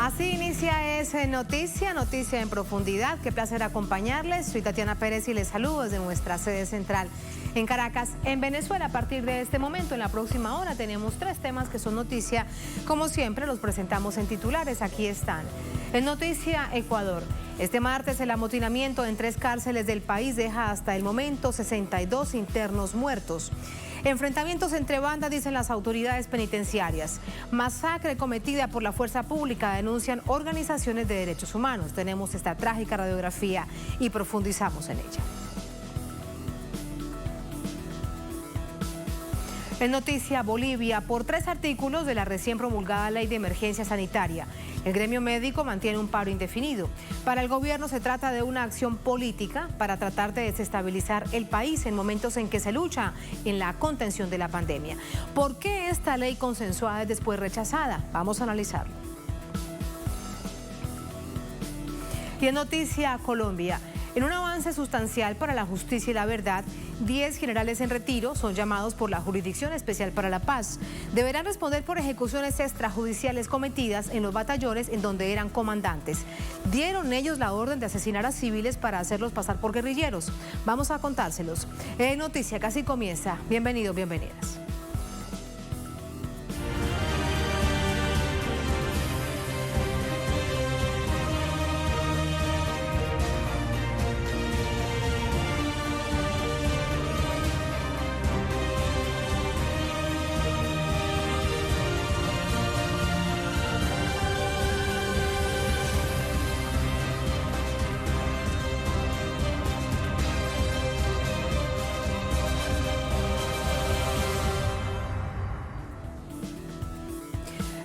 Así inicia ese noticia en profundidad. Qué placer acompañarles. Soy Tatiana Pérez y les saludo desde nuestra sede central en Caracas, en Venezuela. A partir de este momento, en la próxima hora, tenemos 3 temas que son noticia. Como siempre, los presentamos en titulares. Aquí están. En Noticia Ecuador. Este martes el amotinamiento en 3 cárceles del país deja hasta el momento 62 internos muertos. Enfrentamientos entre bandas, dicen las autoridades penitenciarias. Masacre cometida por la fuerza pública, denuncian organizaciones de derechos humanos. Tenemos esta trágica radiografía y profundizamos en ella. En Noticia Bolivia, por 3 artículos de la recién promulgada Ley de Emergencia Sanitaria, el gremio médico mantiene un paro indefinido. Para el gobierno se trata de una acción política para tratar de desestabilizar el país en momentos en que se lucha en la contención de la pandemia. ¿Por qué esta ley consensuada es después rechazada? Vamos a analizarlo. Y en Noticia Colombia, en un avance sustancial para la justicia y la verdad, 10 generales en retiro son llamados por la Jurisdicción Especial para la Paz. Deberán responder por ejecuciones extrajudiciales cometidas en los batallones en donde eran comandantes. Dieron ellos la orden de asesinar a civiles para hacerlos pasar por guerrilleros. Vamos a contárselos. Noticia casi comienza. Bienvenidos, bienvenidas.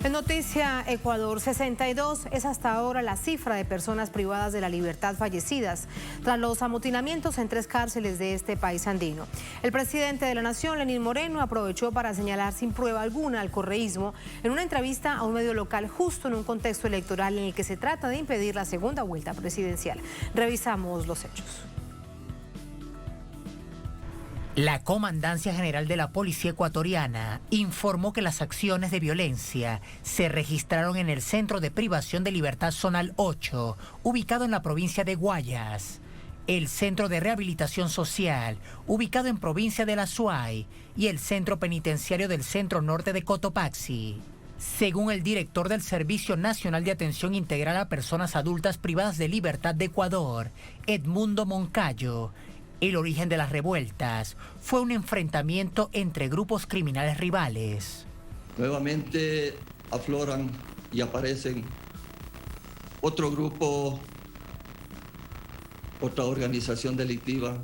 En Noticia Ecuador, 62 es hasta ahora la cifra de personas privadas de la libertad fallecidas tras los amotinamientos en 3 cárceles de este país andino. El presidente de la Nación, Lenín Moreno, aprovechó para señalar sin prueba alguna al correísmo en una entrevista a un medio local justo en un contexto electoral en el que se trata de impedir la segunda vuelta presidencial. Revisamos los hechos. La Comandancia General de la Policía Ecuatoriana informó que las acciones de violencia se registraron en el Centro de Privación de Libertad Zonal 8, ubicado en la provincia de Guayas, el Centro de Rehabilitación Social, ubicado en provincia de La Suay, y el Centro Penitenciario del Centro Norte de Cotopaxi. Según el director del Servicio Nacional de Atención Integral a Personas Adultas Privadas de Libertad de Ecuador, Edmundo Moncayo, el origen de las revueltas fue un enfrentamiento entre grupos criminales rivales. Nuevamente afloran y aparecen otro grupo, otra organización delictiva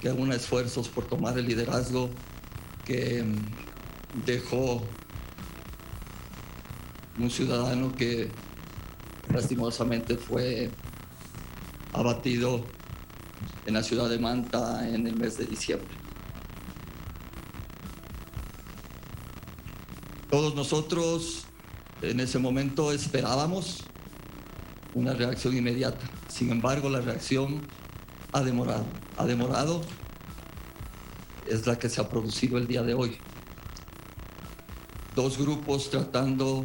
que une esfuerzos por tomar el liderazgo que dejó un ciudadano que lastimosamente fue abatido en la ciudad de Manta en el mes de diciembre. Todos nosotros en ese momento esperábamos una reacción inmediata. Sin embargo, la reacción ha demorado. Ha demorado, es la que se ha producido el día de hoy. 2 grupos tratando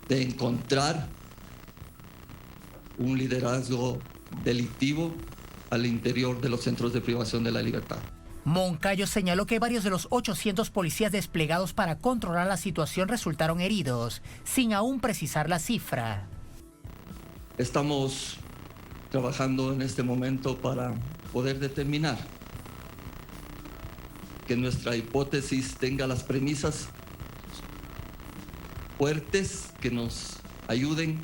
de encontrar un liderazgo delictivo al interior de los centros de privación de la libertad. Moncayo señaló que varios de los 800 policías desplegados para controlar la situación resultaron heridos, sin aún precisar la cifra. Estamos trabajando en este momento para poder determinar que nuestra hipótesis tenga las premisas fuertes que nos ayuden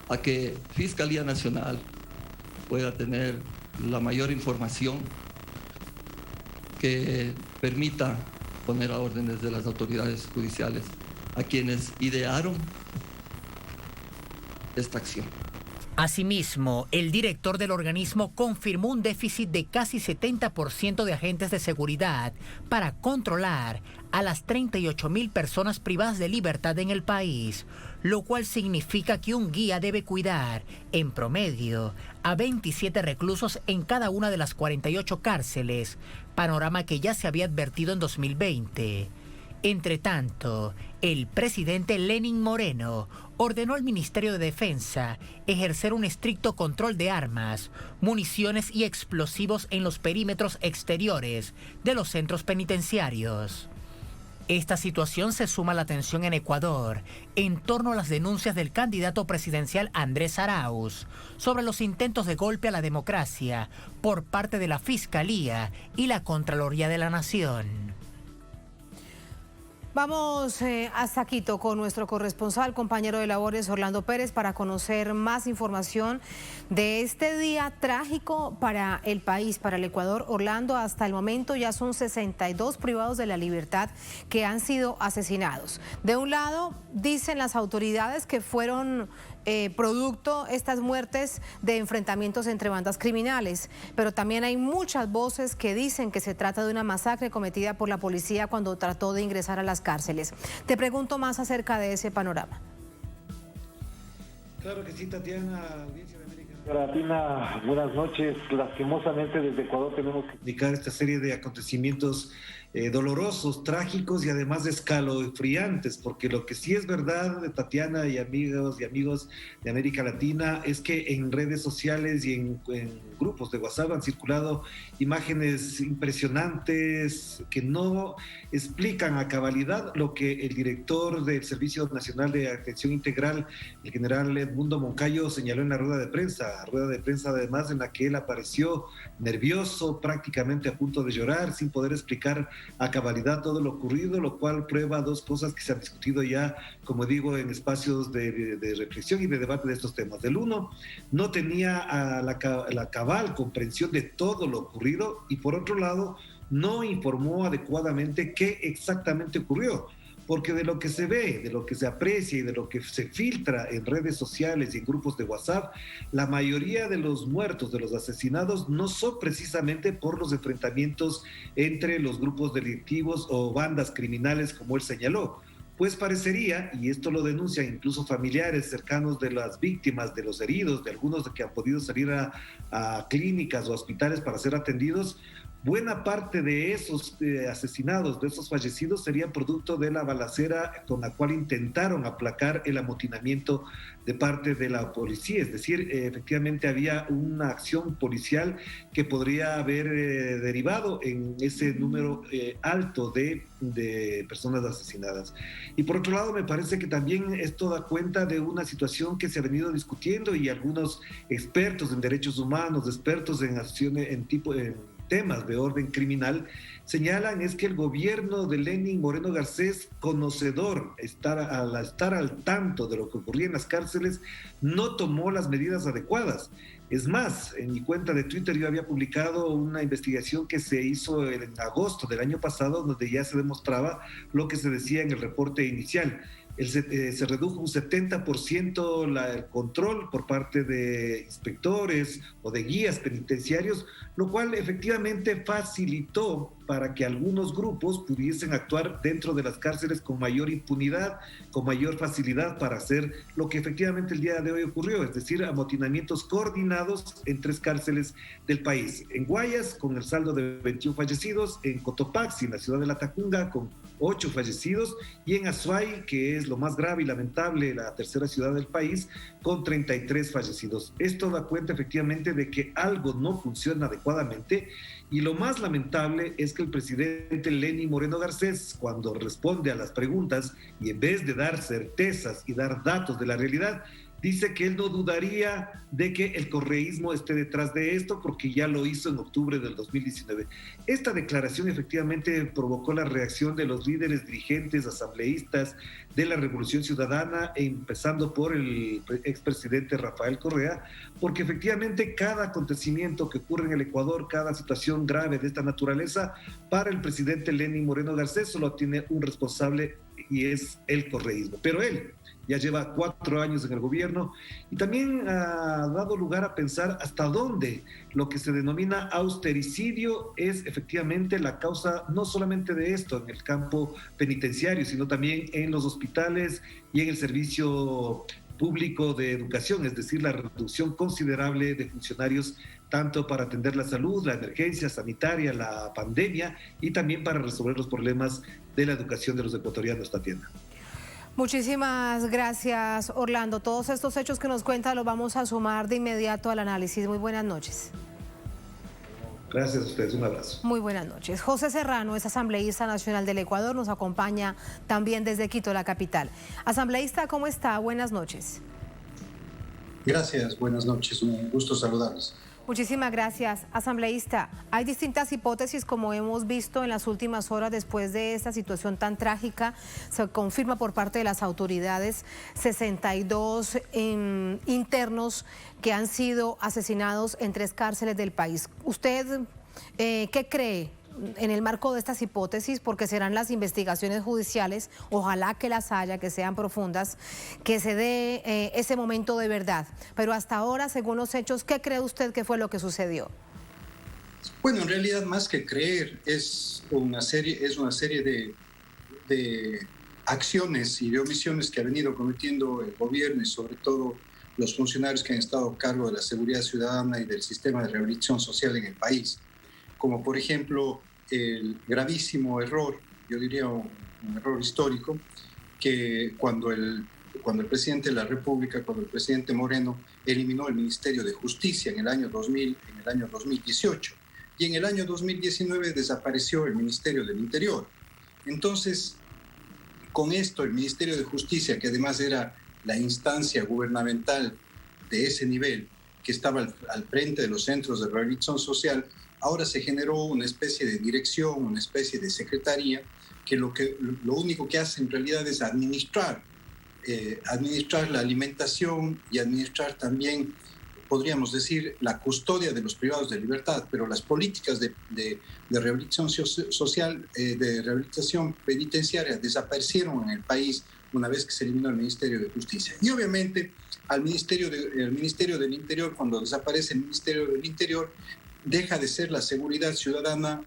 a que Fiscalía Nacional pueda tener la mayor información que permita poner a órdenes de las autoridades judiciales a quienes idearon esta acción. Asimismo, el director del organismo confirmó un déficit de casi 70% de agentes de seguridad para controlar a las 38.000 personas privadas de libertad en el país, lo cual significa que un guía debe cuidar, en promedio, a 27 reclusos en cada una de las 48 cárceles, panorama que ya se había advertido en 2020. Entre tanto, el presidente Lenín Moreno ordenó al Ministerio de Defensa ejercer un estricto control de armas, municiones y explosivos en los perímetros exteriores de los centros penitenciarios. Esta situación se suma a la tensión en Ecuador en torno a las denuncias del candidato presidencial Andrés Arauz sobre los intentos de golpe a la democracia por parte de la Fiscalía y la Contraloría de la Nación. Vamos hasta Quito con nuestro corresponsal, compañero de labores Orlando Pérez, para conocer más información de este día trágico para el país, para el Ecuador. Orlando, hasta el momento ya son 62 privados de la libertad que han sido asesinados. De un lado, dicen las autoridades que fueron producto estas muertes de enfrentamientos entre bandas criminales, pero también hay muchas voces que dicen que se trata de una masacre cometida por la policía cuando trató de ingresar a las cárceles. Te pregunto más acerca de ese panorama. Claro que sí, Tatiana, audiencia de América Latina, buenas noches. Lastimosamente desde Ecuador tenemos que indicar esta serie de acontecimientos dolorosos, trágicos y además escalofriantes, porque lo que sí es verdad, Tatiana y amigos de América Latina, es que en redes sociales y en grupos de WhatsApp han circulado imágenes impresionantes que no explican a cabalidad lo que el director del Servicio Nacional de Atención Integral, el general Edmundo Moncayo, señaló en la rueda de prensa además en la que él apareció nervioso, prácticamente a punto de llorar, sin poder explicar a cabalidad todo lo ocurrido, lo cual prueba dos cosas que se han discutido ya, como digo, en espacios de reflexión y de debate de estos temas. Del uno, no tenía la cabal comprensión de todo lo ocurrido, y por otro lado, no informó adecuadamente qué exactamente ocurrió. Porque de lo que se ve, de lo que se aprecia y de lo que se filtra en redes sociales y en grupos de WhatsApp, la mayoría de los muertos, de los asesinados, no son precisamente por los enfrentamientos entre los grupos delictivos o bandas criminales, como él señaló. Pues parecería, y esto lo denuncian incluso familiares cercanos de las víctimas, de los heridos, de algunos que han podido salir a clínicas o hospitales para ser atendidos, buena parte de esos asesinados, de esos fallecidos, serían producto de la balacera con la cual intentaron aplacar el amotinamiento de parte de la policía. Es decir, efectivamente había una acción policial que podría haber derivado en ese número alto de personas asesinadas. Y por otro lado, me parece que también esto da cuenta de una situación que se ha venido discutiendo, y algunos expertos en derechos humanos, expertos en acciones en temas de orden criminal, señalan es que el gobierno de Lenín Moreno Garcés, conocedor, al estar al tanto de lo que ocurría en las cárceles, no tomó las medidas adecuadas. Es más, en mi cuenta de Twitter yo había publicado una investigación que se hizo en agosto del año pasado, donde ya se demostraba lo que se decía en el reporte inicial. Se redujo un 70% el control por parte de inspectores o de guías penitenciarios, lo cual efectivamente facilitó para que algunos grupos pudiesen actuar dentro de las cárceles con mayor impunidad, con mayor facilidad para hacer lo que efectivamente el día de hoy ocurrió, es decir, amotinamientos coordinados en 3 cárceles del país. En Guayas, con el saldo de 21 fallecidos, en Cotopaxi, en la ciudad de La Tacunga, con 8 fallecidos, y en Azuay, que es lo más grave y lamentable, la tercera ciudad del país, con 33 fallecidos. Esto da cuenta efectivamente de que algo no funciona adecuadamente, y lo más lamentable es que el presidente Lenín Moreno Garcés, cuando responde a las preguntas y en vez de dar certezas y dar datos de la realidad, dice que él no dudaría de que el correísmo esté detrás de esto, porque ya lo hizo en octubre del 2019. Esta declaración efectivamente provocó la reacción de los líderes dirigentes, asambleístas de la Revolución Ciudadana, empezando por el expresidente Rafael Correa, porque efectivamente cada acontecimiento que ocurre en el Ecuador, cada situación grave de esta naturaleza, para el presidente Lenín Moreno Garcés solo tiene un responsable, y es el correísmo. Pero él ya lleva 4 años en el gobierno, y también ha dado lugar a pensar hasta dónde lo que se denomina austericidio es efectivamente la causa no solamente de esto en el campo penitenciario, sino también en los hospitales y en el servicio público de educación, es decir, la reducción considerable de funcionarios tanto para atender la salud, la emergencia sanitaria, la pandemia y también para resolver los problemas de la educación de los ecuatorianos, Tatiana. Muchísimas gracias, Orlando. Todos estos hechos que nos cuenta los vamos a sumar de inmediato al análisis. Muy buenas noches. Gracias a ustedes, un abrazo. Muy buenas noches. José Serrano es asambleísta nacional del Ecuador, nos acompaña también desde Quito, la capital. Asambleísta, ¿cómo está? Buenas noches. Gracias, buenas noches, un gusto saludarlos. Muchísimas gracias, asambleísta. Hay distintas hipótesis, como hemos visto en las últimas horas después de esta situación tan trágica. Se confirma por parte de las autoridades 62 internos que han sido asesinados en 3 cárceles del país. ¿Usted qué cree en el marco de estas hipótesis? Porque serán las investigaciones judiciales, ojalá que las haya, que sean profundas, que se dé ese momento de verdad. Pero hasta ahora, según los hechos, ¿qué cree usted que fue lo que sucedió? Bueno, en realidad más que creer es una serie de acciones y de omisiones que ha venido cometiendo el gobierno y sobre todo los funcionarios que han estado a cargo de la seguridad ciudadana y del sistema de rehabilitación social en el país. Como por ejemplo el gravísimo error, yo diría un error histórico, que cuando el presidente de la República, cuando el presidente Moreno eliminó el Ministerio de Justicia en el año 2018 y en el año 2019 desapareció el Ministerio del Interior. Entonces, con esto el Ministerio de Justicia, que además era la instancia gubernamental de ese nivel, que estaba al frente de los centros de rehabilitación social, ahora se generó una especie de dirección, una especie de secretaría, que lo único que hace en realidad es administrar la alimentación y administrar también, podríamos decir, la custodia de los privados de libertad, pero las políticas de rehabilitación social, de rehabilitación penitenciaria desaparecieron en el país una vez que se eliminó el Ministerio de Justicia. Y obviamente el Ministerio del Interior, cuando desaparece el Ministerio del Interior, deja de ser la seguridad ciudadana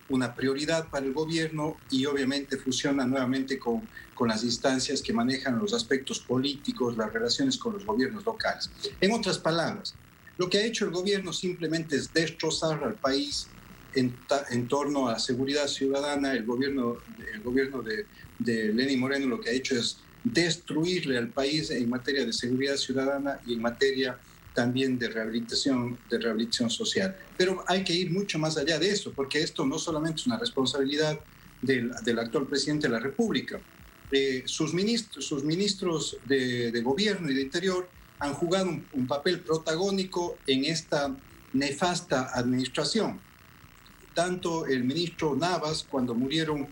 una prioridad para el gobierno y obviamente fusiona nuevamente con las instancias que manejan los aspectos políticos, las relaciones con los gobiernos locales. En otras palabras, lo que ha hecho el gobierno simplemente es destrozar al país en torno a la seguridad ciudadana. El gobierno de Lenín Moreno lo que ha hecho es destruirle al país en materia de seguridad ciudadana y en materia también de rehabilitación social. Pero hay que ir mucho más allá de eso, porque esto no solamente es una responsabilidad del actual presidente de la República. Sus ministros de gobierno y de interior han jugado un papel protagónico en esta nefasta administración. Tanto el ministro Navas, cuando murieron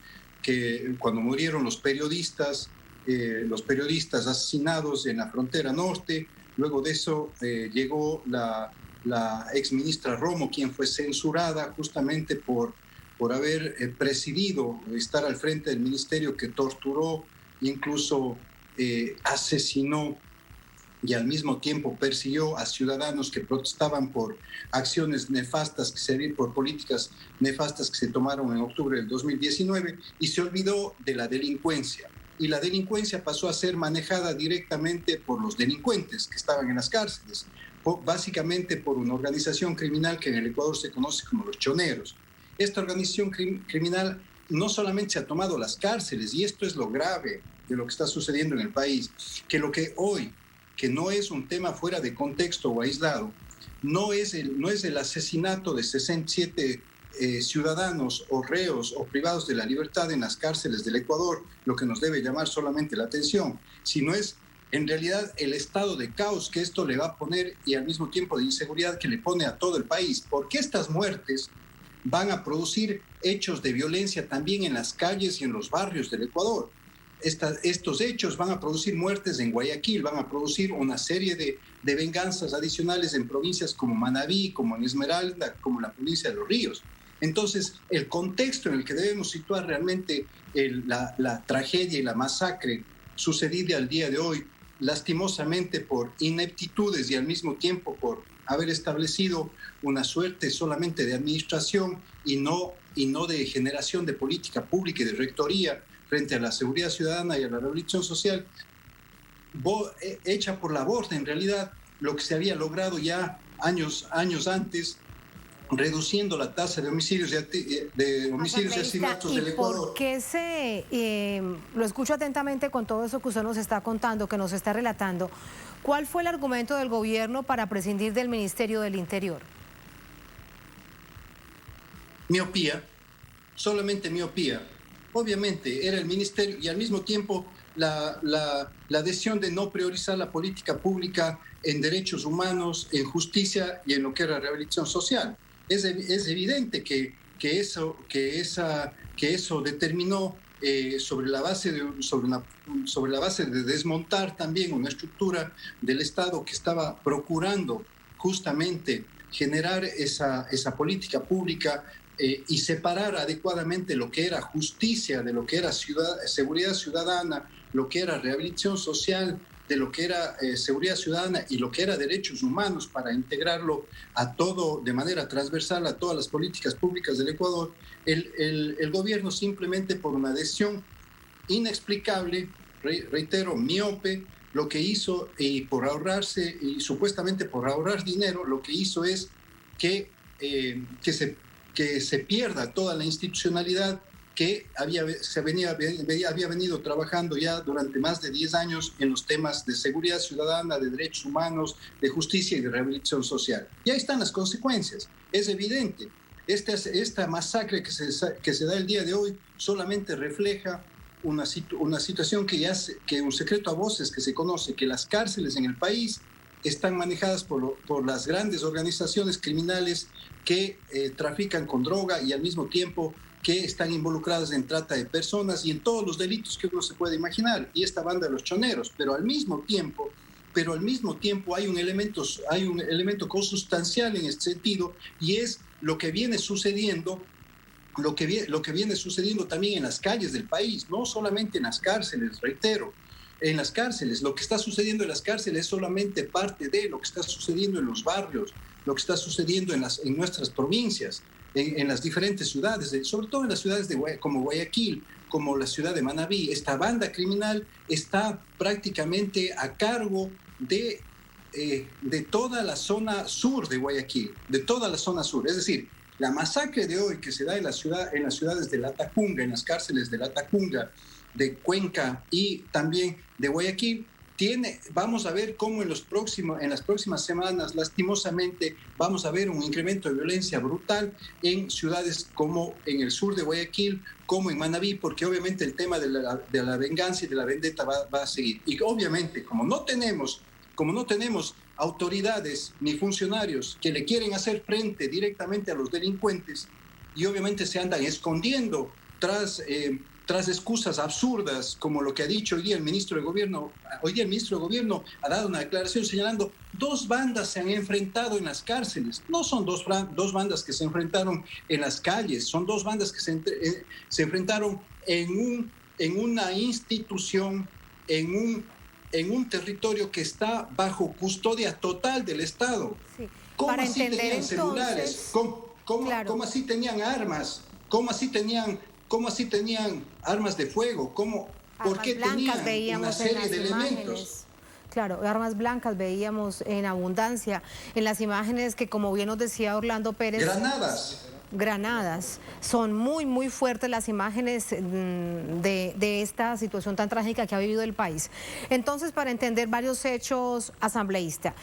los periodistas asesinados en la frontera norte. Luego de eso llegó la exministra Romo, quien fue censurada justamente por haber presidido, estar al frente del ministerio, que torturó, incluso asesinó y al mismo tiempo persiguió a ciudadanos que protestaban por acciones nefastas, por políticas nefastas que se tomaron en octubre del 2019, y se olvidó de la delincuencia. Y la delincuencia pasó a ser manejada directamente por los delincuentes que estaban en las cárceles, básicamente por una organización criminal que en el Ecuador se conoce como los choneros. Esta organización criminal no solamente se ha tomado las cárceles, y esto es lo grave de lo que está sucediendo en el país, que lo que hoy, que no es un tema fuera de contexto o aislado, no es el asesinato de 67 ciudadanos o reos o privados de la libertad en las cárceles del Ecuador lo que nos debe llamar solamente la atención, sino es en realidad el estado de caos que esto le va a poner y al mismo tiempo de inseguridad que le pone a todo el país, porque estas muertes van a producir hechos de violencia también en las calles y en los barrios del Ecuador. Estos hechos van a producir muertes en Guayaquil, van a producir una serie de venganzas adicionales en provincias como Manabí, como en Esmeralda, como la provincia de Los Ríos. Entonces, el contexto en el que debemos situar realmente la tragedia y la masacre sucedida al día de hoy, lastimosamente por ineptitudes y al mismo tiempo por haber establecido una suerte solamente de administración y no de generación de política pública y de rectoría frente a la seguridad ciudadana y a la rehabilitación social, hecha por la borda en realidad lo que se había logrado ya años antes, reduciendo la tasa de homicidios y asesinatos del Ecuador. ¿Por qué lo escucho atentamente con todo eso que usted nos está contando, que nos está relatando? ¿Cuál fue el argumento del gobierno para prescindir del Ministerio del Interior? Miopía, solamente miopía. Obviamente era el ministerio y al mismo tiempo la decisión de no priorizar la política pública en derechos humanos, en justicia y en lo que era rehabilitación social. Es evidente que eso determinó sobre la base de desmontar también una estructura del Estado que estaba procurando justamente generar esa política pública y separar adecuadamente lo que era justicia de lo que era seguridad ciudadana, lo que era rehabilitación social, de lo que era seguridad ciudadana y lo que era derechos humanos para integrarlo a todo de manera transversal a todas las políticas públicas del Ecuador. El gobierno simplemente por una decisión inexplicable, reitero, miope, lo que hizo y por ahorrarse y supuestamente por ahorrar dinero, lo que hizo es que se pierda toda la institucionalidad que había venido trabajando ya durante más de 10 años en los temas de seguridad ciudadana, de derechos humanos, de justicia y de rehabilitación social. Y ahí están las consecuencias. Es evidente. Esta masacre que se da el día de hoy solamente refleja una situación que un secreto a voces que se conoce, que las cárceles en el país están manejadas por las grandes organizaciones criminales que trafican con droga y al mismo tiempo que están involucradas en trata de personas y en todos los delitos que uno se puede imaginar, y esta banda de los choneros, pero al mismo tiempo hay un elemento consustancial en este sentido, y es lo que viene sucediendo también en las calles del país, no solamente en las cárceles, reitero. En las cárceles, lo que está sucediendo en las cárceles es solamente parte de lo que está sucediendo en los barrios, lo que está sucediendo en nuestras provincias, en las diferentes ciudades, sobre todo en las ciudades como Guayaquil, como la ciudad de Manabí. Esta banda criminal está prácticamente a cargo de toda la zona sur de Guayaquil, de toda la zona sur. Es decir, la masacre de hoy que se da en las ciudades de Latacunga, en las cárceles de Latacunga, de Cuenca y también de Guayaquil, vamos a ver cómo en las próximas semanas, lastimosamente, vamos a ver un incremento de violencia brutal en ciudades como en el sur de Guayaquil, como en Manabí, porque obviamente el tema de la venganza y de la vendetta va a seguir. Y obviamente, como no tenemos autoridades ni funcionarios que le quieren hacer frente directamente a los delincuentes, y obviamente se andan escondiendo tras excusas absurdas, como lo que ha dicho hoy día el ministro de Gobierno. Hoy día el ministro de Gobierno ha dado una declaración señalando 2 bandas se han enfrentado en las cárceles. No son dos bandas que se enfrentaron en las calles, son 2 bandas que se enfrentaron en una institución, en un territorio que está bajo custodia total del Estado. Sí. ¿Cómo Para así entender tenían celulares? Claro. ¿Cómo así tenían armas? ¿Cómo así tenían armas de fuego? ¿Por qué tenían una serie de elementos? Claro, armas blancas veíamos en abundancia en las imágenes que, como bien nos decía Orlando Pérez... Granadas. Son muy, muy fuertes las imágenes de esta situación tan trágica que ha vivido el país. Entonces, para entender varios hechos, asambleísta,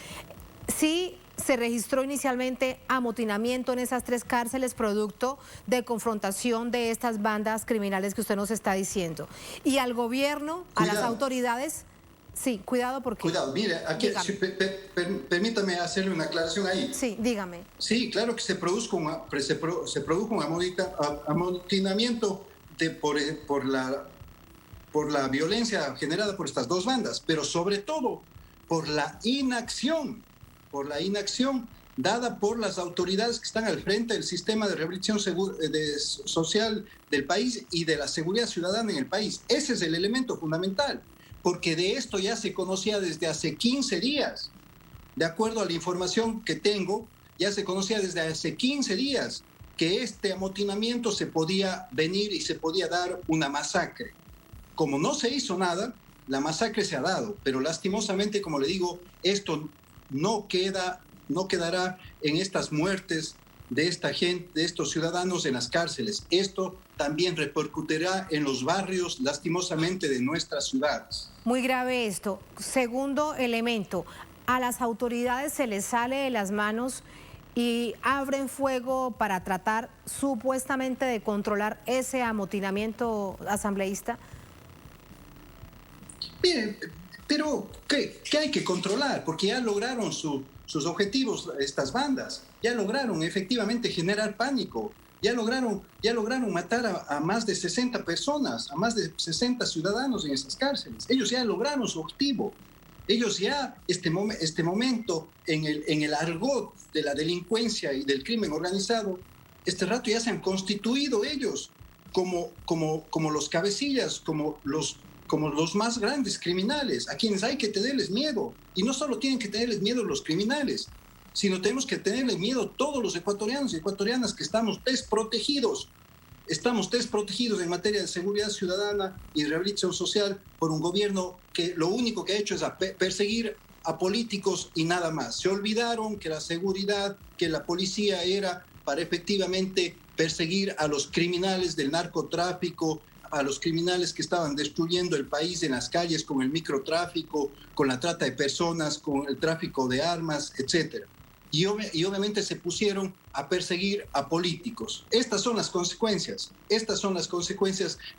sí se registró inicialmente amotinamiento en esas 3 cárceles producto de confrontación de estas bandas criminales que usted nos está diciendo. Y al gobierno, a las autoridades... Sí, cuidado porque... Cuidado, mire, aquí permítame hacerle una aclaración ahí. Sí, dígame. Sí, claro que se produjo un amotinamiento por la violencia generada por estas 2 bandas, pero sobre todo por la inacción dada por las autoridades que están al frente del sistema de rehabilitación social del país y de la seguridad ciudadana en el país. Ese es el elemento fundamental. Porque de esto ya se conocía desde hace 15 días. De acuerdo a la información que tengo, ya se conocía desde hace 15 días que este amotinamiento se podía venir y se podía dar una masacre. Como no se hizo nada, la masacre se ha dado, pero lastimosamente, como le digo, esto no queda no quedará en estas muertes de esta gente, de estos ciudadanos en las cárceles. Esto también repercutirá en los barrios, lastimosamente, de nuestras ciudades. Muy grave esto. Segundo elemento, a las autoridades se les sale de las manos y abren fuego para tratar supuestamente de controlar ese amotinamiento asambleísta. Bien, pero ¿qué hay que controlar? Porque ya lograron sus objetivos estas bandas, ya lograron efectivamente generar pánico, ya lograron matar a más de 60 personas, a más de 60 ciudadanos en esas cárceles. Ellos ya lograron su objetivo. Ellos ya, este momento, en el argot de la delincuencia y del crimen organizado, este rato ya se han constituido ellos como los cabecillas, como los más grandes criminales, a quienes hay que tenerles miedo. Y no solo tienen que tenerles miedo los criminales, sino tenemos que tenerles miedo todos los ecuatorianos y ecuatorianas que estamos desprotegidos. Estamos desprotegidos en materia de seguridad ciudadana y rehabilitación social por un gobierno que lo único que ha hecho es perseguir a políticos y nada más. Se olvidaron que la seguridad, que la policía era para efectivamente perseguir a los criminales del narcotráfico, a los criminales que estaban destruyendo el país en las calles con el microtráfico, con la trata de personas, con el tráfico de armas, etc. Y obviamente se pusieron a perseguir a políticos. Estas son las consecuencias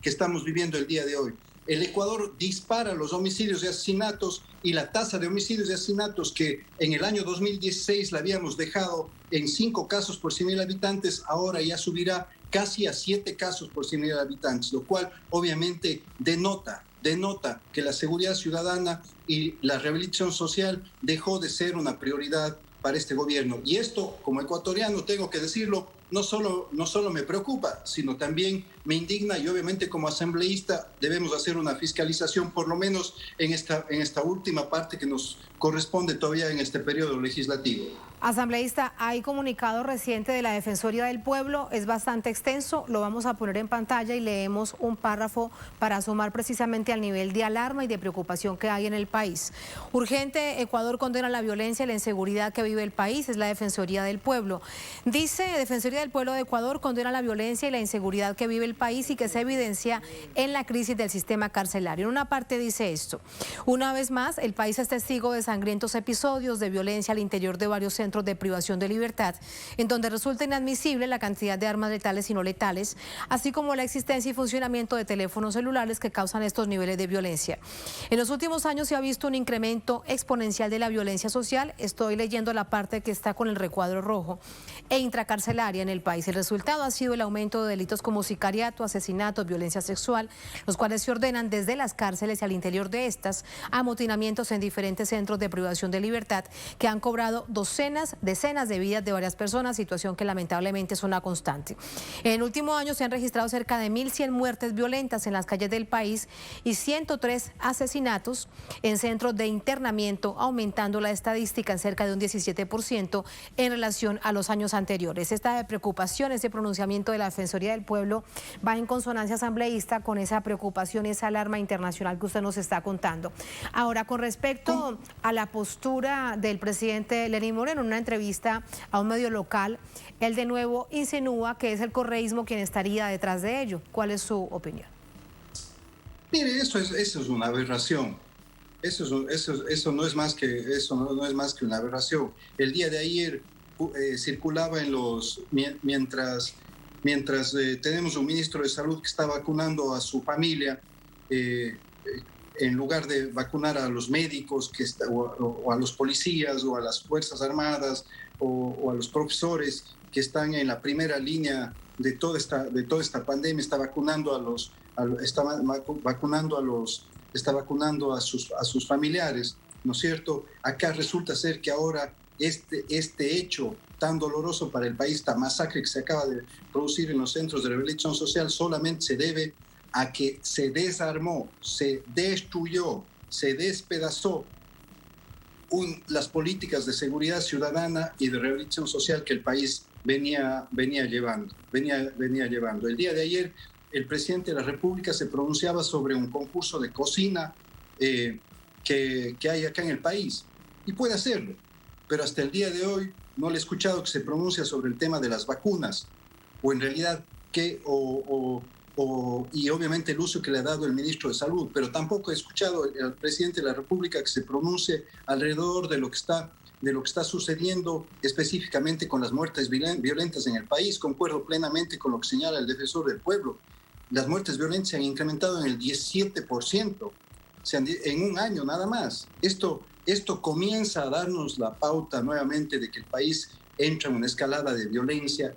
que estamos viviendo el día de hoy. El Ecuador dispara los homicidios y asesinatos, y la tasa de homicidios y asesinatos que en el año 2016 la habíamos dejado en 5 casos por 100.000 habitantes, ahora ya subirá casi a 7 casos por 100.000 habitantes, lo cual obviamente denota que la seguridad ciudadana y la rehabilitación social dejó de ser una prioridad para este gobierno. Y esto, como ecuatoriano, tengo que decirlo, no solo me preocupa, sino también me indigna, y obviamente como asambleísta debemos hacer una fiscalización, por lo menos en esta última parte que nos corresponde todavía en este periodo legislativo. Asambleísta, hay comunicado reciente de la Defensoría del Pueblo, es bastante extenso, lo vamos a poner en pantalla y leemos un párrafo para asomar precisamente al nivel de alarma y de preocupación que hay en el país. Urgente, Ecuador condena la violencia y la inseguridad que vive el país, es la Defensoría del Pueblo. Dice, Defensoría del Pueblo de Ecuador condena la violencia y la inseguridad que vive el país y que se evidencia en la crisis del sistema carcelario. En una parte dice esto: una vez más, el país es testigo de sangrientos episodios de violencia al interior de varios centros de privación de libertad, en donde resulta inadmisible la cantidad de armas letales y no letales, así como la existencia y funcionamiento de teléfonos celulares que causan estos niveles de violencia. En los últimos años se ha visto un incremento exponencial de la violencia social, estoy leyendo la parte que está con el recuadro rojo, e intracarcelaria en el país. El resultado ha sido el aumento de delitos como sicariato, asesinato, violencia sexual, los cuales se ordenan desde las cárceles y al interior de estas, amotinamientos en diferentes centros de privación de libertad que han cobrado decenas de vidas de varias personas, situación que lamentablemente es una constante. En el último año se han registrado cerca de 1.100 muertes violentas en las calles del país y 103 asesinatos en centros de internamiento, aumentando la estadística en cerca de un 17% en relación a los años anteriores. Esta preocupación, ese pronunciamiento de la Defensoría del Pueblo va en consonancia asambleísta con esa preocupación y esa alarma internacional que usted nos está contando. Ahora, con respecto a la postura del presidente Lenín Moreno, en una entrevista a un medio local, él de nuevo insinúa que es el correísmo quien estaría detrás de ello. ¿Cuál es su opinión? Mire, eso es una aberración. Eso no es más que una aberración. El día de ayer circulaba mientras tenemos un ministro de salud que está vacunando a su familia, en lugar de vacunar a los médicos o a los policías o a las Fuerzas Armadas o a los profesores que están en la primera línea de toda esta pandemia, está vacunando a sus familiares, ¿no es cierto? Acá resulta ser que ahora este hecho tan doloroso para el país, esta masacre que se acaba de producir en los centros de rehabilitación social, solamente se debe a que se desarmó, se destruyó, se despedazó las políticas de seguridad ciudadana y de rehabilitación social que el país venía llevando. El día de ayer, el presidente de la República se pronunciaba sobre un concurso de cocina que hay acá en el país, y puede hacerlo. pero hasta el día de hoy no le he escuchado que se pronuncie sobre el tema de las vacunas, o en realidad y obviamente el uso que le ha dado el ministro de Salud, pero tampoco he escuchado al presidente de la República que se pronuncie alrededor de lo que está sucediendo específicamente con las muertes violentas en el país. Concuerdo plenamente con lo que señala el defensor del pueblo. Las muertes violentas se han incrementado en el 17%, en un año nada más. Esto comienza a darnos la pauta nuevamente de que el país entra en una escalada de violencia,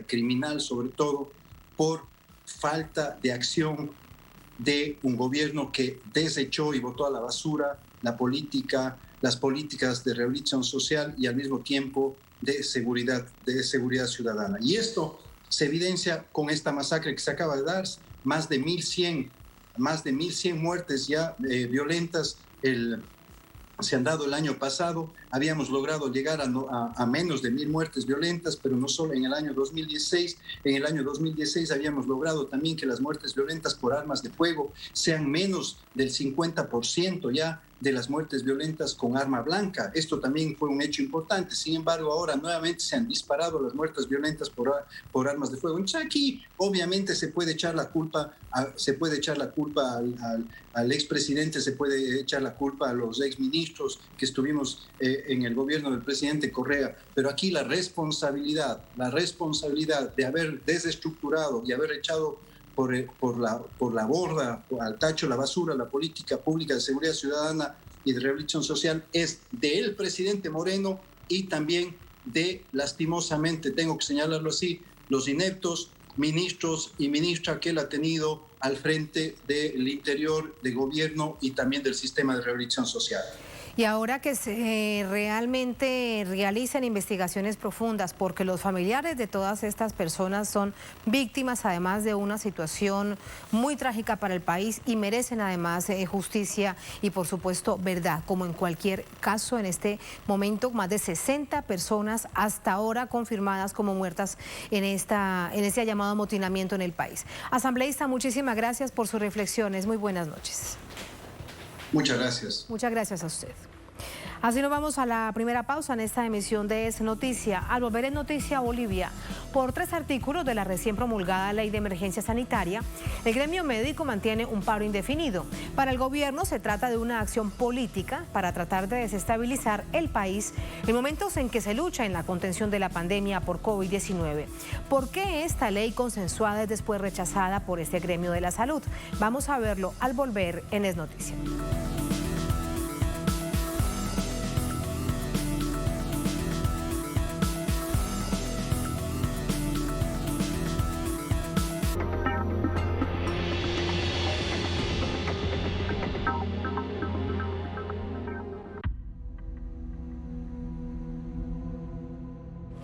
criminal, sobre todo por falta de acción de un gobierno que desechó y botó a la basura las políticas de rehabilitación social y al mismo tiempo de seguridad ciudadana. Y esto se evidencia con esta masacre que se acaba de dar, más de 1.100 muertes ya violentas se han dado el año pasado. Habíamos logrado llegar a menos de 1.000 muertes violentas, pero no solo en el año 2016. En el año 2016 habíamos logrado también que las muertes violentas por armas de fuego sean menos del 50% ya de las muertes violentas con arma blanca. Esto también fue un hecho importante. Sin embargo, ahora nuevamente se han disparado las muertes violentas por armas de fuego. Entonces aquí obviamente se puede echar la culpa al expresidente, se puede echar la culpa a los exministros que estuvimos en el gobierno del presidente Correa, pero aquí la responsabilidad de haber desestructurado y haber echado por la borda, al tacho, la basura, la política pública de seguridad ciudadana y de rehabilitación social es del presidente Moreno y también lastimosamente, tengo que señalarlo así, los ineptos ministros y ministras que él ha tenido al frente del interior de gobierno y también del sistema de rehabilitación social. Y ahora que se realmente realicen investigaciones profundas, porque los familiares de todas estas personas son víctimas además de una situación muy trágica para el país y merecen además justicia y por supuesto verdad, como en cualquier caso. En este momento más de 60 personas hasta ahora confirmadas como muertas en este llamado amotinamiento en el país. Asambleísta, muchísimas gracias por sus reflexiones. Muy buenas noches. Muchas gracias. Muchas gracias a usted. Así nos vamos a la primera pausa en esta emisión de Es Noticia. Al volver en Noticia Bolivia, por 3 artículos de la recién promulgada Ley de Emergencia Sanitaria, el gremio médico mantiene un paro indefinido. Para el gobierno se trata de una acción política para tratar de desestabilizar el país en momentos en que se lucha en la contención de la pandemia por COVID-19. ¿Por qué esta ley consensuada es después rechazada por este gremio de la salud? Vamos a verlo al volver en Es Noticia.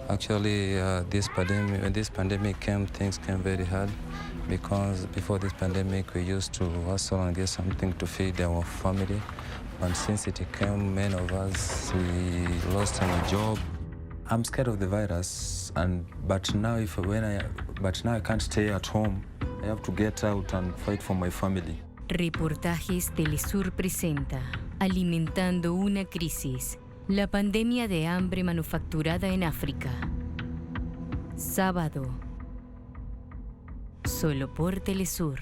Actually, when this pandemic came, things came very hard because before this pandemic, we used to hustle and get something to feed our family. And since it came, many of us, we lost our job. I'm scared of the virus, but now I can't stay at home. I have to get out and fight for my family. Reportajes Telesur presenta Alimentando una crisis. La pandemia de hambre manufacturada en África. Sábado. Solo por Telesur.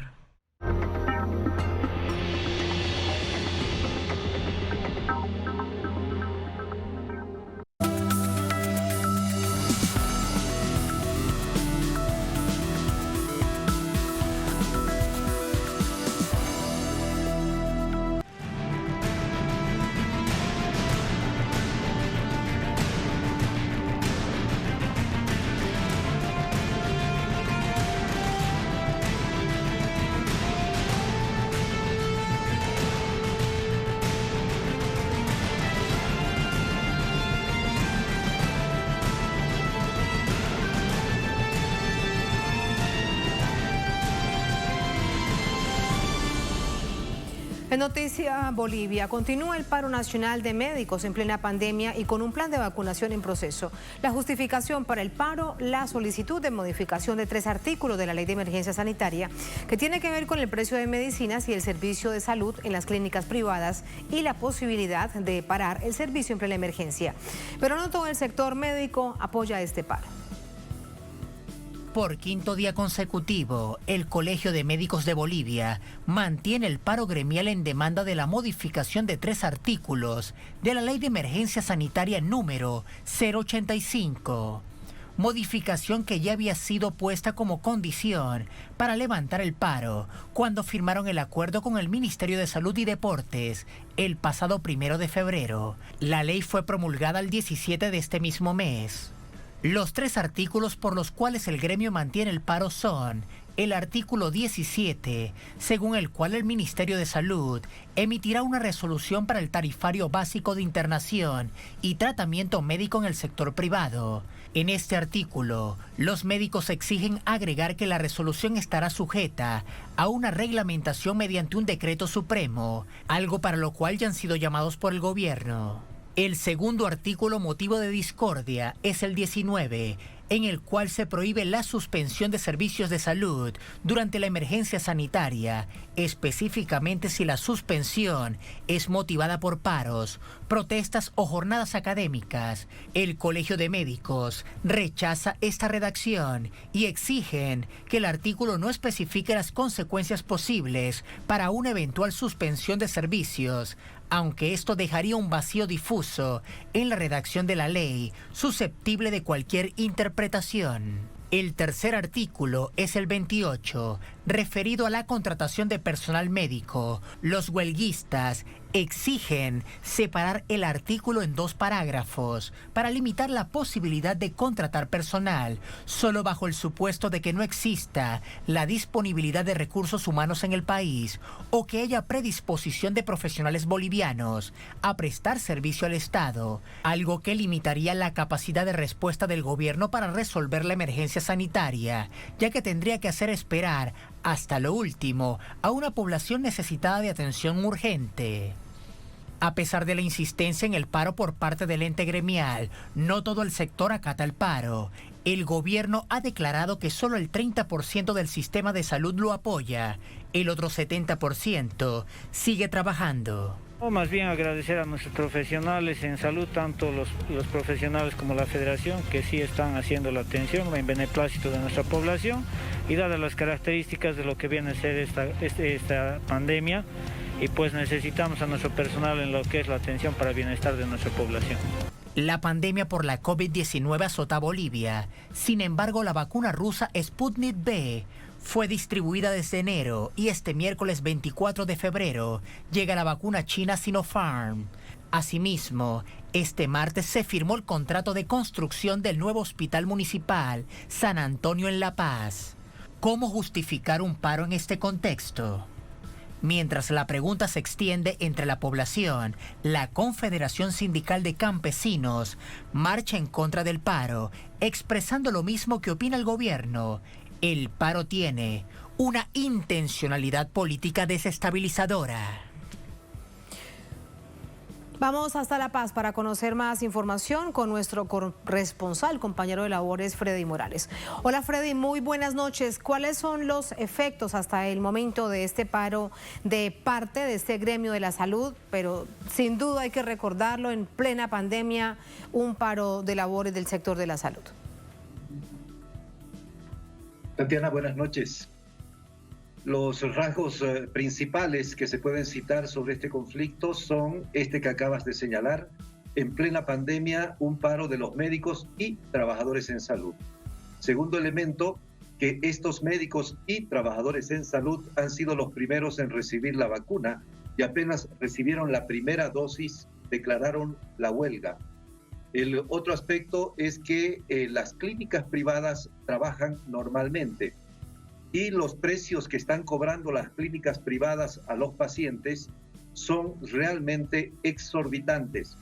En Noticia Bolivia, continúa el paro nacional de médicos en plena pandemia y con un plan de vacunación en proceso. La justificación para el paro, la solicitud de modificación de 3 artículos de la Ley de Emergencia Sanitaria que tiene que ver con el precio de medicinas y el servicio de salud en las clínicas privadas y la posibilidad de parar el servicio en plena emergencia. Pero no todo el sector médico apoya este paro. Por quinto día consecutivo, el Colegio de Médicos de Bolivia mantiene el paro gremial en demanda de la modificación de 3 artículos de la Ley de Emergencia Sanitaria número 085. Modificación que ya había sido puesta como condición para levantar el paro cuando firmaron el acuerdo con el Ministerio de Salud y Deportes el pasado 1 de febrero. La ley fue promulgada el 17 de este mismo mes. Los 3 artículos por los cuales el gremio mantiene el paro son el artículo 17, según el cual el Ministerio de Salud emitirá una resolución para el tarifario básico de internación y tratamiento médico en el sector privado. En este artículo, los médicos exigen agregar que la resolución estará sujeta a una reglamentación mediante un decreto supremo, algo para lo cual ya han sido llamados por el gobierno. El segundo artículo motivo de discordia es el 19, en el cual se prohíbe la suspensión de servicios de salud durante la emergencia sanitaria, específicamente si la suspensión es motivada por paros, protestas o jornadas académicas. El Colegio de Médicos rechaza esta redacción y exigen que el artículo no especifique las consecuencias posibles para una eventual suspensión de servicios, aunque esto dejaría un vacío difuso en la redacción de la ley, susceptible de cualquier interpretación. El tercer artículo es el 28, referido a la contratación de personal médico. Los huelguistas exigen separar el artículo en 2 parágrafos para limitar la posibilidad de contratar personal solo bajo el supuesto de que no exista la disponibilidad de recursos humanos en el país o que haya predisposición de profesionales bolivianos a prestar servicio al Estado, algo que limitaría la capacidad de respuesta del gobierno para resolver la emergencia sanitaria, ya que tendría que hacer esperar hasta lo último a una población necesitada de atención urgente. A pesar de la insistencia en el paro por parte del ente gremial, no todo el sector acata el paro. El gobierno ha declarado que solo el 30% del sistema de salud lo apoya. El otro 70% sigue trabajando. Más bien agradecer a nuestros profesionales en salud, tanto los profesionales como la federación, que sí están haciendo la atención en beneplácito de nuestra población y dadas las características de lo que viene a ser esta pandemia, y pues necesitamos a nuestro personal en lo que es la atención para el bienestar de nuestra población. La pandemia por la COVID-19 azota a Bolivia. Sin embargo, la vacuna rusa Sputnik V fue distribuida desde enero y este miércoles 24 de febrero llega la vacuna china Sinopharm. Asimismo, este martes se firmó el contrato de construcción del nuevo hospital municipal San Antonio en La Paz. ¿Cómo justificar un paro en este contexto? Mientras la pregunta se extiende entre la población, la Confederación Sindical de Campesinos marcha en contra del paro, expresando lo mismo que opina el gobierno. El paro tiene una intencionalidad política desestabilizadora. Vamos hasta La Paz para conocer más información con nuestro corresponsal, compañero de labores, Freddy Morales. Hola Freddy, muy buenas noches. ¿Cuáles son los efectos hasta el momento de este paro de parte de este gremio de la salud? Pero sin duda hay que recordarlo, en plena pandemia, un paro de labores del sector de la salud. Tatiana, buenas noches. Los rasgos principales que se pueden citar sobre este conflicto son este que acabas de señalar: en plena pandemia, un paro de los médicos y trabajadores en salud. Segundo elemento, que estos médicos y trabajadores en salud han sido los primeros en recibir la vacuna y apenas recibieron la primera dosis, declararon la huelga. El otro aspecto es que las clínicas privadas trabajan normalmente y los precios que están cobrando las clínicas privadas a los pacientes son realmente exorbitantes.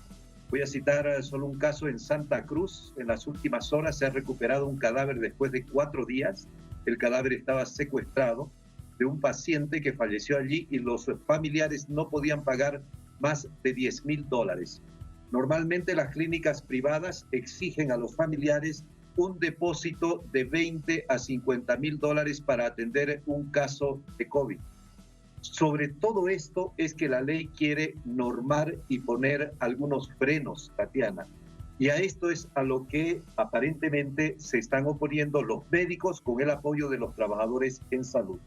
Voy a citar solo un caso en Santa Cruz. En las últimas horas se ha recuperado un cadáver después de 4 días. El cadáver estaba secuestrado de un paciente que falleció allí y los familiares no podían pagar más de $10.000. Normalmente las clínicas privadas exigen a los familiares un depósito de 20 a 50.000 dólares para atender un caso de COVID. Sobre todo esto es que la ley quiere normar y poner algunos frenos, Tatiana. Y a esto es a lo que aparentemente se están oponiendo los médicos con el apoyo de los trabajadores en salud.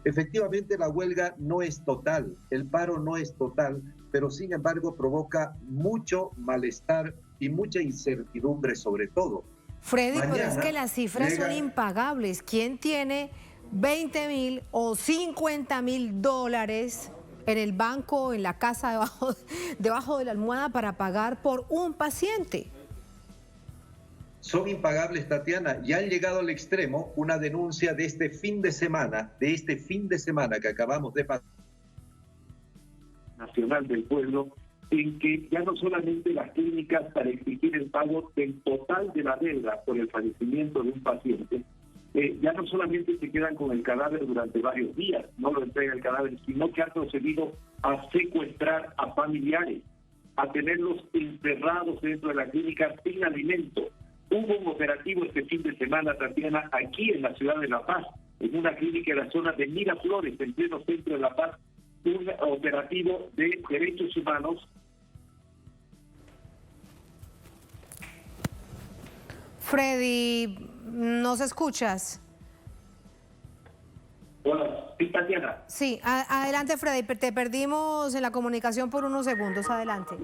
Efectivamente, la huelga no es total, el paro no es total, pero sin embargo provoca mucho malestar y mucha incertidumbre sobre todo. Freddy, pero es que las cifras son impagables. ¿Quién tiene 20.000 o 50.000 dólares en el banco, en la casa, debajo de la almohada para pagar por un paciente? Son impagables, Tatiana, y han llegado al extremo una denuncia de este fin de semana que acabamos de pasar. Nacional del Pueblo, en que ya no solamente las clínicas para exigir el pago del total de la deuda por el fallecimiento de un paciente, ya no solamente se quedan con el cadáver durante varios días, no lo entrega el cadáver, sino que han procedido a secuestrar a familiares, a tenerlos encerrados dentro de la clínica sin alimento. Hubo un operativo este fin de semana, Tatiana, aquí en la ciudad de La Paz, en una clínica en la zona de Miraflores, en pleno centro de La Paz, un operativo de derechos humanos. Freddy, ¿nos escuchas? Hola, ¿sí, Tatiana? Sí, adelante, Freddy, te perdimos en la comunicación por unos segundos, adelante.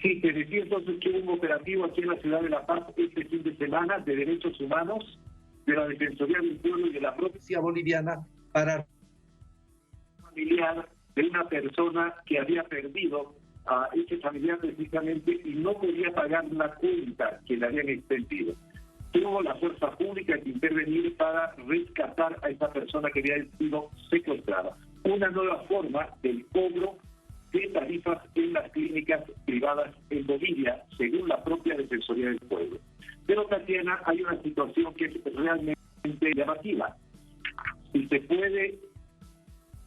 Sí, te decía entonces que hubo un operativo aquí en la ciudad de La Paz este fin de semana de derechos humanos, de la Defensoría del Pueblo y de la propia boliviana para familiar de una persona que había perdido a ese familiar precisamente y no podía pagar la cuenta que le habían extendido. Tuvo la fuerza pública que intervenir para rescatar a esa persona que había sido secuestrada. Una nueva forma del cobro de tarifas en las clínicas privadas en Bolivia, según la propia Defensoría del Pueblo. Pero, Tatiana, hay una situación que es realmente llamativa y se puede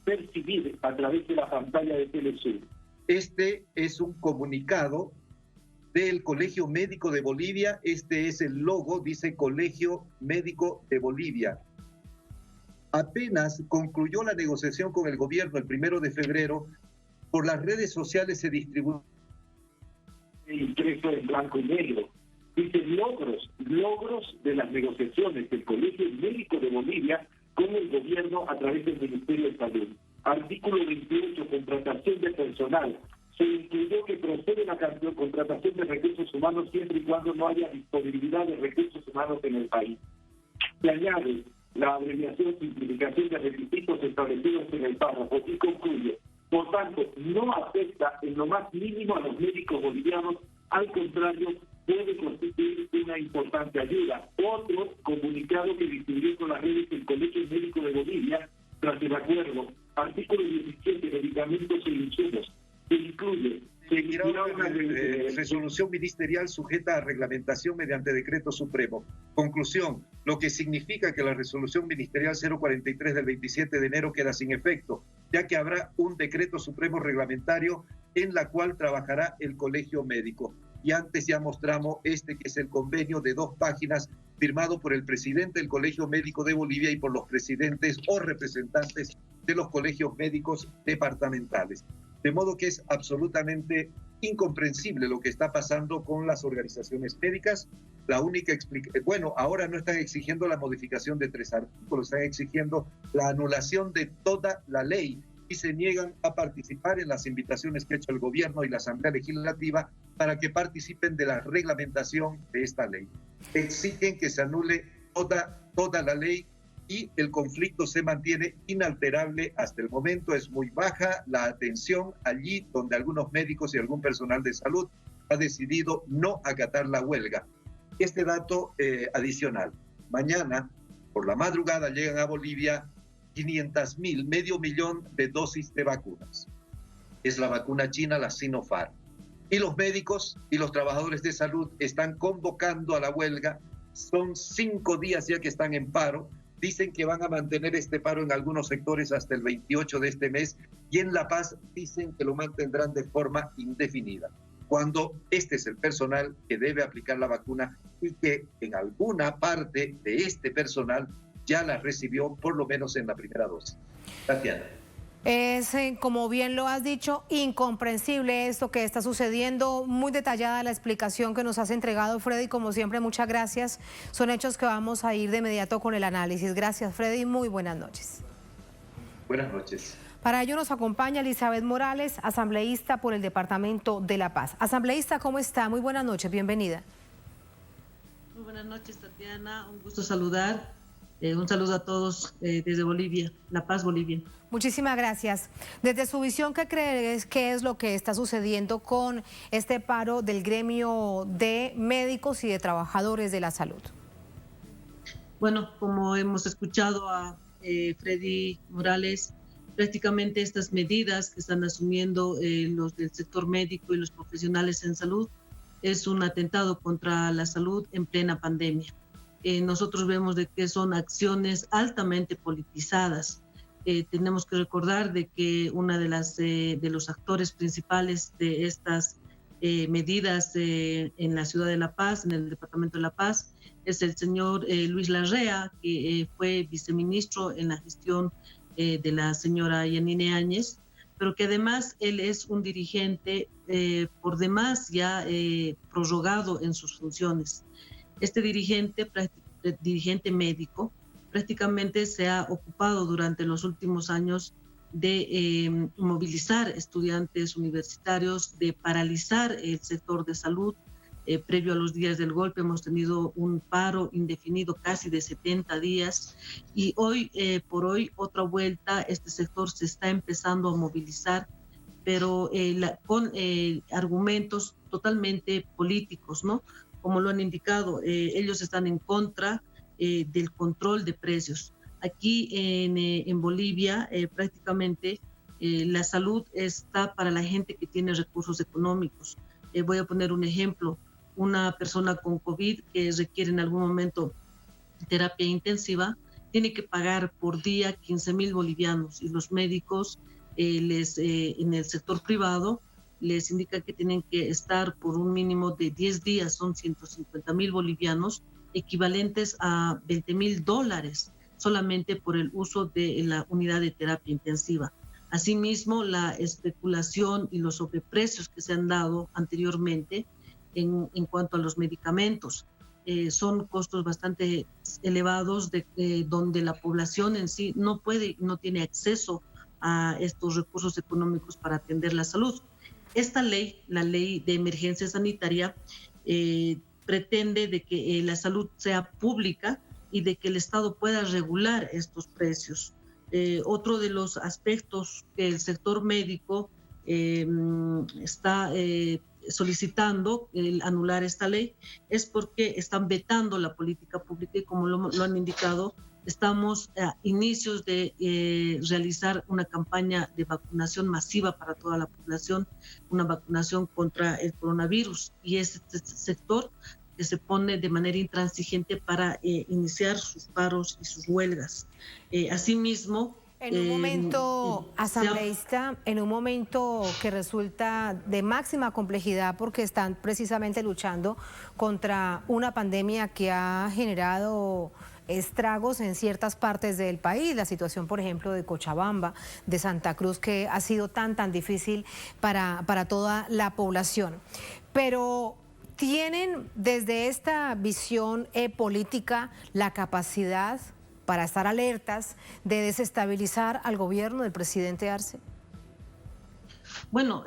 percibir a través de la pantalla de Telesur. Este es un comunicado del Colegio Médico de Bolivia. Este es el logo, dice Colegio Médico de Bolivia. Apenas concluyó la negociación con el gobierno el 1 de febrero, por las redes sociales se distribuyó impreso en blanco y negro. Dice logros de las negociaciones del Colegio Médico de Bolivia con el gobierno a través del Ministerio de Salud. Artículo 28, contratación de personal. Se incluyó que procede la contratación de recursos humanos siempre y cuando no haya disponibilidad de recursos humanos en el país. Se añade la abreviación simplificación de requisitos establecidos en el párrafo y concluye: por tanto, no afecta en lo más mínimo a los médicos bolivianos, al contrario, puede constituir una importante ayuda. Otro comunicado que distribuyó con las redes del Colegio Médico de Bolivia, tras el acuerdo, artículo 17, medicamentos e insumos, se incluye una resolución ministerial sujeta a reglamentación mediante decreto supremo. Conclusión, lo que significa que la resolución ministerial 043 del 27 de enero queda sin efecto, ya que habrá un decreto supremo reglamentario en la cual trabajará el Colegio Médico. Y antes ya mostramos que es el convenio de 2 páginas firmado por el presidente del Colegio Médico de Bolivia y por los presidentes o representantes de los colegios médicos departamentales. De modo que es absolutamente incomprensible lo que está pasando con las organizaciones médicas. La única bueno, ahora no están exigiendo la modificación de 3 artículos, están exigiendo la anulación de toda la ley y se niegan a participar en las invitaciones que ha hecho el gobierno y la Asamblea Legislativa para que participen de la reglamentación de esta ley. Exigen que se anule toda la ley y el conflicto se mantiene inalterable hasta el momento. Es muy baja la atención allí donde algunos médicos y algún personal de salud ha decidido no acatar la huelga. Este dato adicional: mañana por la madrugada llegan a Bolivia 500.000, medio millón de dosis de vacunas. Es la vacuna china, la Sinopharm. Y los médicos y los trabajadores de salud están convocando a la huelga. Son 5 días ya que están en paro dicen que van a mantener este paro en algunos sectores hasta el 28 de este mes y en La Paz dicen que lo mantendrán de forma indefinida, cuando este es el personal que debe aplicar la vacuna y que en alguna parte de este personal ya la recibió por lo menos en la primera dosis. Tatiana. Es, como bien lo has dicho, incomprensible esto que está sucediendo. Muy detallada la explicación que nos has entregado, Freddy. Como siempre, muchas gracias. Son hechos que vamos a ir de inmediato con el análisis. Gracias, Freddy. Muy buenas noches. Buenas noches. Para ello nos acompaña Elizabeth Morales, asambleísta por el Departamento de La Paz. Asambleísta, ¿cómo está? Muy buenas noches, bienvenida. Muy buenas noches, Tatiana. Un gusto saludar. Un saludo a todos desde Bolivia, La Paz, Bolivia. Muchísimas gracias. Desde su visión, ¿qué crees que es lo que está sucediendo con este paro del gremio de médicos y de trabajadores de la salud? Bueno, como hemos escuchado a Freddy Morales, prácticamente estas medidas que están asumiendo los del sector médico y los profesionales en salud es un atentado contra la salud en plena pandemia. Nosotros vemos de que son acciones altamente politizadas. Tenemos que recordar de que una de los actores principales de estas medidas en la ciudad de La Paz, en el departamento de La Paz, es el señor Luis Larrea, que fue viceministro en la gestión de la señora Yanine Áñez, pero que además él es un dirigente por demás ya prorrogado en sus funciones. Este dirigente médico prácticamente se ha ocupado durante los últimos años de movilizar estudiantes universitarios, de paralizar el sector de salud. Previo a los días del golpe hemos tenido un paro indefinido casi de 70 días y hoy por hoy otra vuelta este sector se está empezando a movilizar, pero con argumentos totalmente políticos, ¿no? Como lo han indicado, ellos están en contra del control de precios. Aquí en Bolivia prácticamente la salud está para la gente que tiene recursos económicos. Voy a poner un ejemplo. Una persona con COVID que requiere en algún momento terapia intensiva tiene que pagar por día 15.000 bolivianos y los médicos en el sector privado les indica que tienen que estar por un mínimo de 10 días, son 150.000 bolivianos, equivalentes a $20.000 solamente por el uso de la unidad de terapia intensiva. Asimismo, la especulación y los sobreprecios que se han dado anteriormente en cuanto a los medicamentos. Son costos bastante elevados donde la población en sí no tiene acceso a estos recursos económicos para atender la salud. Esta ley, la ley de emergencia sanitaria, pretende de que la salud sea pública y de que el Estado pueda regular estos precios. Otro de los aspectos que el sector médico está solicitando el anular esta ley es porque están vetando la política pública y como lo han indicado, estamos a inicios de realizar una campaña de vacunación masiva para toda la población, una vacunación contra el coronavirus y es este sector que se pone de manera intransigente para iniciar sus paros y sus huelgas. Asimismo, en un momento, asambleísta, en un momento que resulta de máxima complejidad porque están precisamente luchando contra una pandemia que ha generado estragos en ciertas partes del país, la situación, por ejemplo, de Cochabamba, de Santa Cruz, que ha sido tan difícil para toda la población. Pero ¿tienen desde esta visión política la capacidad para estar alertas de desestabilizar al gobierno del presidente Arce? Bueno,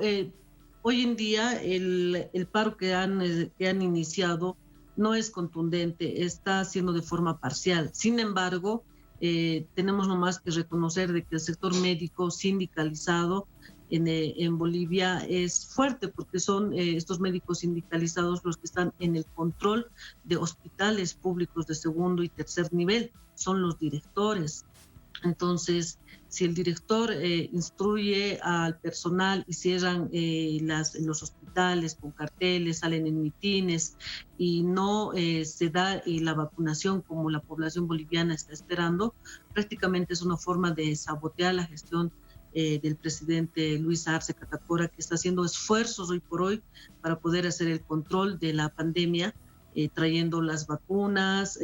hoy en día el paro que han iniciado no es contundente, está haciendo de forma parcial. Sin embargo, tenemos nomás que reconocer de que el sector médico sindicalizado en Bolivia es fuerte porque son estos médicos sindicalizados los que están en el control de hospitales públicos de segundo y tercer nivel, son los directores. Entonces, si el director instruye al personal y cierran los hospitales con carteles, salen en mitines y no se da la vacunación como la población boliviana está esperando, prácticamente es una forma de sabotear la gestión del presidente Luis Arce Catacora, que está haciendo esfuerzos hoy por hoy para poder hacer el control de la pandemia, trayendo las vacunas,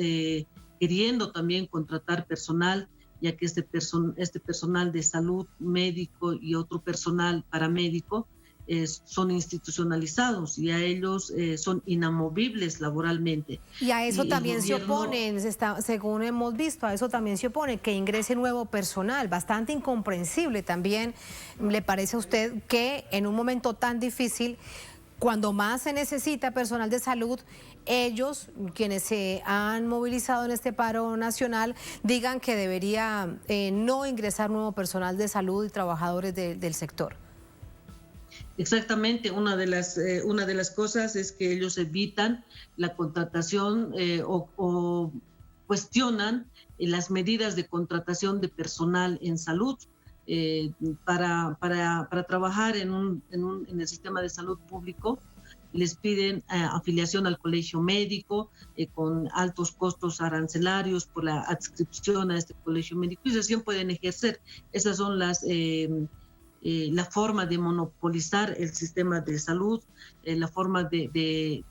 queriendo también contratar personal, ya que este personal de salud, médico y otro personal paramédico son institucionalizados y a ellos son inamovibles laboralmente. Y a eso también se oponen, según hemos visto, a eso también se opone, que ingrese nuevo personal, bastante incomprensible también. ¿Le parece a usted que en un momento tan difícil, cuando más se necesita personal de salud, ellos, quienes se han movilizado en este paro nacional, digan que debería no ingresar nuevo personal de salud y trabajadores del sector? Exactamente, una de las cosas es que ellos evitan la contratación o cuestionan las medidas de contratación de personal en salud para trabajar en el sistema de salud público. Les piden afiliación al colegio médico con altos costos arancelarios por la adscripción a este colegio médico y recién pueden ejercer. Esas son la forma de monopolizar el sistema de salud, la forma de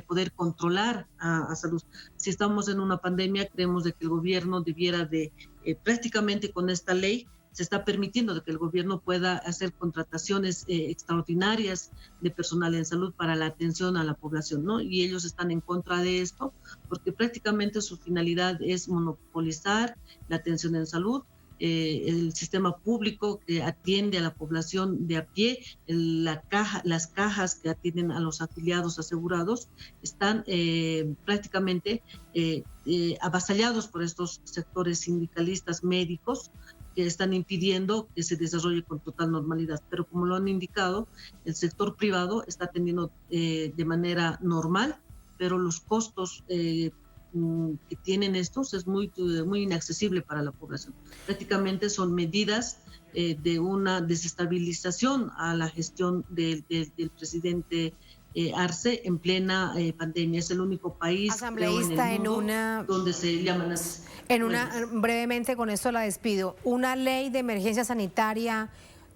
poder controlar a salud. Si estamos en una pandemia, creemos de que el gobierno debiera prácticamente con esta ley, se está permitiendo de que el gobierno pueda hacer contrataciones extraordinarias de personal en salud para la atención a la población, ¿no? Y ellos están en contra de esto porque prácticamente su finalidad es monopolizar la atención en salud, el sistema público que atiende a la población de a pie, las cajas que atienden a los afiliados asegurados, están prácticamente avasallados por estos sectores sindicalistas médicos que están impidiendo que se desarrolle con total normalidad. Pero como lo han indicado, el sector privado está atendiendo de manera normal, pero los costos que tienen estos es muy inaccesible para la población. Prácticamente son medidas de una desestabilización a la gestión del presidente Arce en plena pandemia. Es el único país asambleísta en el mundo donde se llaman así. Brevemente, con esto la despido. Una ley de emergencia sanitaria,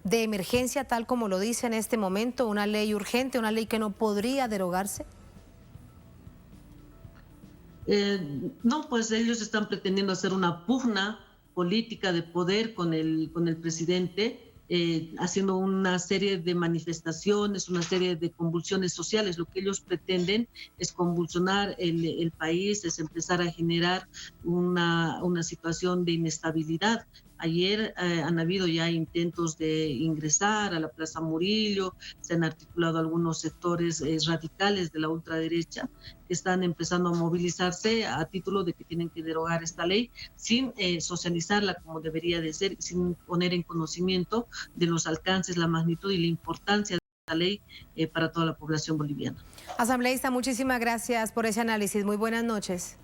de emergencia tal como lo dice en este momento, una ley urgente, una ley que no podría derogarse. No, pues ellos están pretendiendo hacer una pugna política de poder con el presidente, haciendo una serie de manifestaciones, una serie de convulsiones sociales. Lo que ellos pretenden es convulsionar el país, es empezar a generar una situación de inestabilidad. Ayer han habido ya intentos de ingresar a la Plaza Murillo, se han articulado algunos sectores radicales de la ultraderecha que están empezando a movilizarse a título de que tienen que derogar esta ley sin socializarla como debería de ser, sin poner en conocimiento de los alcances, la magnitud y la importancia de esta ley para toda la población boliviana. Asambleísta, muchísimas gracias por ese análisis. Muy buenas noches.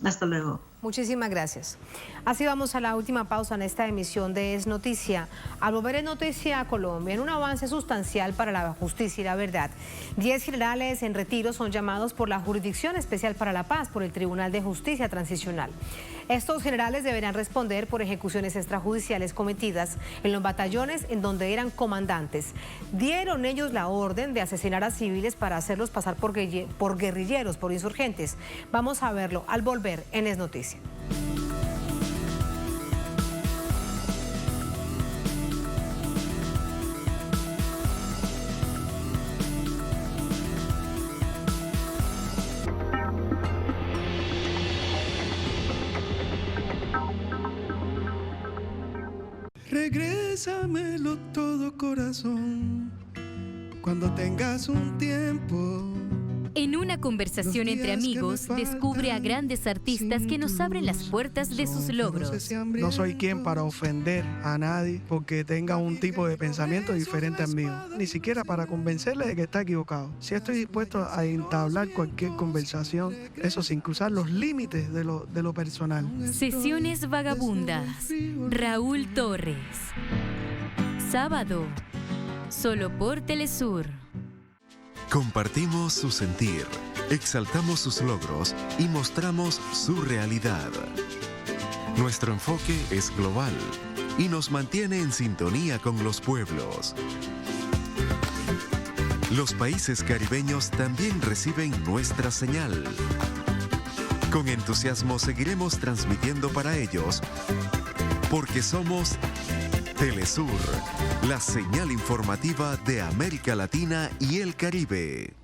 Hasta luego. Muchísimas gracias. Así vamos a la última pausa en esta emisión de Es Noticia. Al volver en Noticia Colombia, en un avance sustancial para la justicia y la verdad, 10 generales en retiro son llamados por la Jurisdicción Especial para la Paz por el Tribunal de Justicia Transicional. Estos generales deberán responder por ejecuciones extrajudiciales cometidas en los batallones en donde eran comandantes. Dieron ellos la orden de asesinar a civiles para hacerlos pasar por guerrilleros, por insurgentes. Vamos a verlo al volver en Es Noticia. Regrésamelo todo, corazón, cuando tengas un tiempo. En una conversación entre amigos, descubre a grandes artistas que nos abren las puertas de sus logros. No soy quien para ofender a nadie porque tenga un tipo de pensamiento diferente al mío, ni siquiera para convencerle de que está equivocado. Si estoy dispuesto a entablar cualquier conversación, eso sin cruzar los límites de lo personal. Sesiones vagabundas. Raúl Torres. Sábado, solo por Telesur. Compartimos su sentir, exaltamos sus logros y mostramos su realidad. Nuestro enfoque es global y nos mantiene en sintonía con los pueblos. Los países caribeños también reciben nuestra señal. Con entusiasmo seguiremos transmitiendo para ellos, porque somos Telesur, la señal informativa de América Latina y el Caribe.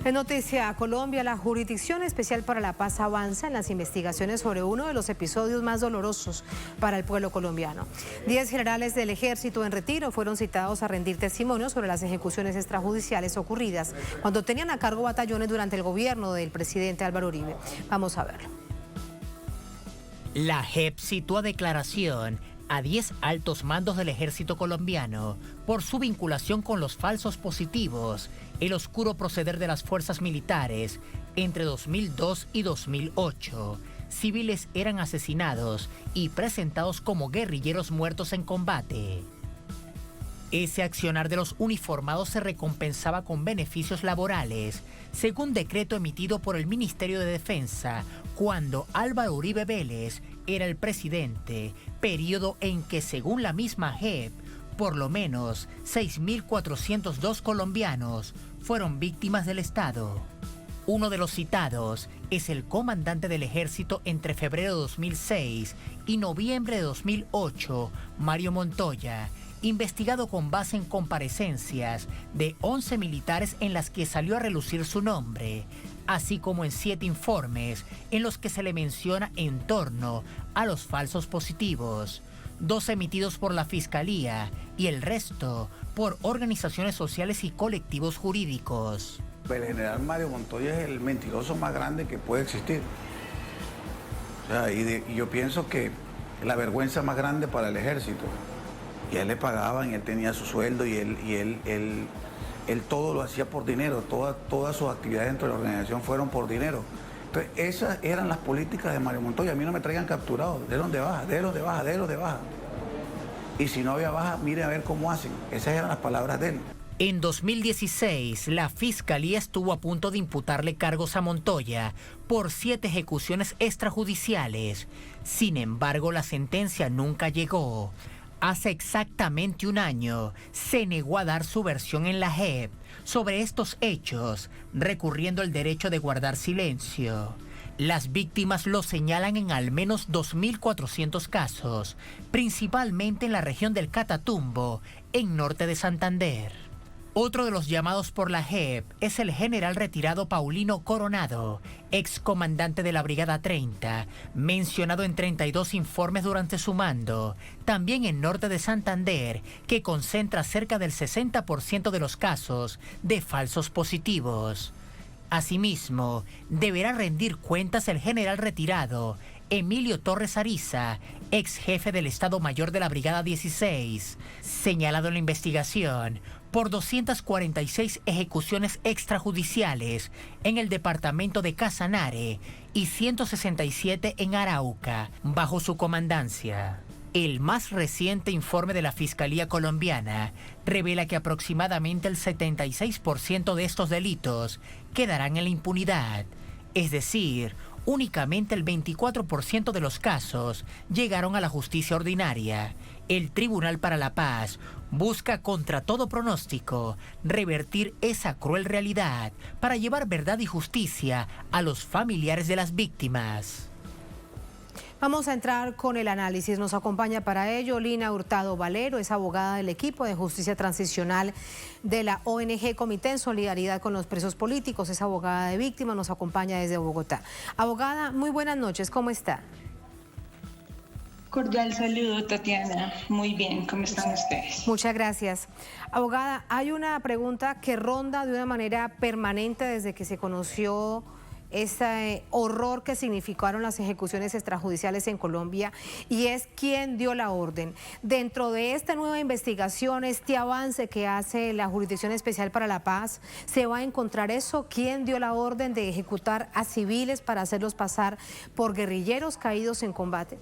En Noticia Colombia, la Jurisdicción Especial para la Paz avanza en las investigaciones sobre uno de los episodios más dolorosos para el pueblo colombiano. 10 generales del ejército en retiro fueron citados a rendir testimonio sobre las ejecuciones extrajudiciales ocurridas cuando tenían a cargo batallones durante el gobierno del presidente Álvaro Uribe. Vamos a verlo. La JEP citó a declaración a 10 altos mandos del ejército colombiano por su vinculación con los falsos positivos, el oscuro proceder de las fuerzas militares entre 2002 y 2008. Civiles eran asesinados y presentados como guerrilleros muertos en combate. Ese accionar de los uniformados se recompensaba con beneficios laborales, según decreto emitido por el Ministerio de Defensa, cuando Álvaro Uribe Vélez era el presidente, periodo en que, según la misma JEP, por lo menos 6.402 colombianos fueron víctimas del Estado. Uno de los citados es el comandante del ejército entre febrero de 2006 y noviembre de 2008, Mario Montoya, investigado con base en comparecencias de 11 militares en las que salió a relucir su nombre, así como en 7 informes en los que se le menciona en torno a los falsos positivos, 2 emitidos por la Fiscalía y el resto por organizaciones sociales y colectivos jurídicos. El general Mario Montoya es el mentiroso más grande que puede existir. O sea, y yo pienso que la vergüenza más grande para el ejército. Y a él le pagaban, y él tenía su sueldo, y él todo lo hacía por dinero, todas sus actividades dentro de la organización fueron por dinero. Entonces, esas eran las políticas de Mario Montoya. A mí no me traigan capturado, délos de baja, délos de baja, délos de baja. Y si no había baja, mire a ver cómo hacen. Esas eran las palabras de él. En 2016, la Fiscalía estuvo a punto de imputarle cargos a Montoya por 7 ejecuciones extrajudiciales. Sin embargo, la sentencia nunca llegó. Hace exactamente un año se negó a dar su versión en la JEP sobre estos hechos, recurriendo al derecho de guardar silencio. Las víctimas lo señalan en al menos 2.400 casos, principalmente en la región del Catatumbo, en norte de Santander. Otro de los llamados por la JEP es el general retirado Paulino Coronado, excomandante de la Brigada 30, mencionado en 32 informes durante su mando, también en norte de Santander, que concentra cerca del 60% de los casos de falsos positivos. Asimismo, deberá rendir cuentas el general retirado Emilio Torres Ariza, ex jefe del Estado Mayor de la Brigada 16, señalado en la investigación por 246 ejecuciones extrajudiciales en el departamento de Casanare y 167 en Arauca, bajo su comandancia. El más reciente informe de la Fiscalía colombiana revela que aproximadamente el 76% de estos delitos quedarán en la impunidad. Es decir, únicamente el 24% de los casos llegaron a la justicia ordinaria. El Tribunal para la Paz busca contra todo pronóstico revertir esa cruel realidad para llevar verdad y justicia a los familiares de las víctimas. Vamos a entrar con el análisis. Nos acompaña para ello Lina Hurtado Valero, es abogada del equipo de justicia transicional de la ONG Comité en Solidaridad con los Presos Políticos, es abogada de víctimas, nos acompaña desde Bogotá. Abogada, muy buenas noches, ¿cómo está? Cordial saludo, Tatiana. Muy bien, ¿cómo están ustedes? Muchas gracias. Abogada, hay una pregunta que ronda de una manera permanente desde que se conoció ese horror que significaron las ejecuciones extrajudiciales en Colombia, y es quién dio la orden. Dentro de esta nueva investigación, este avance que hace la Jurisdicción Especial para la Paz, ¿se va a encontrar eso? ¿Quién dio la orden de ejecutar a civiles para hacerlos pasar por guerrilleros caídos en combate?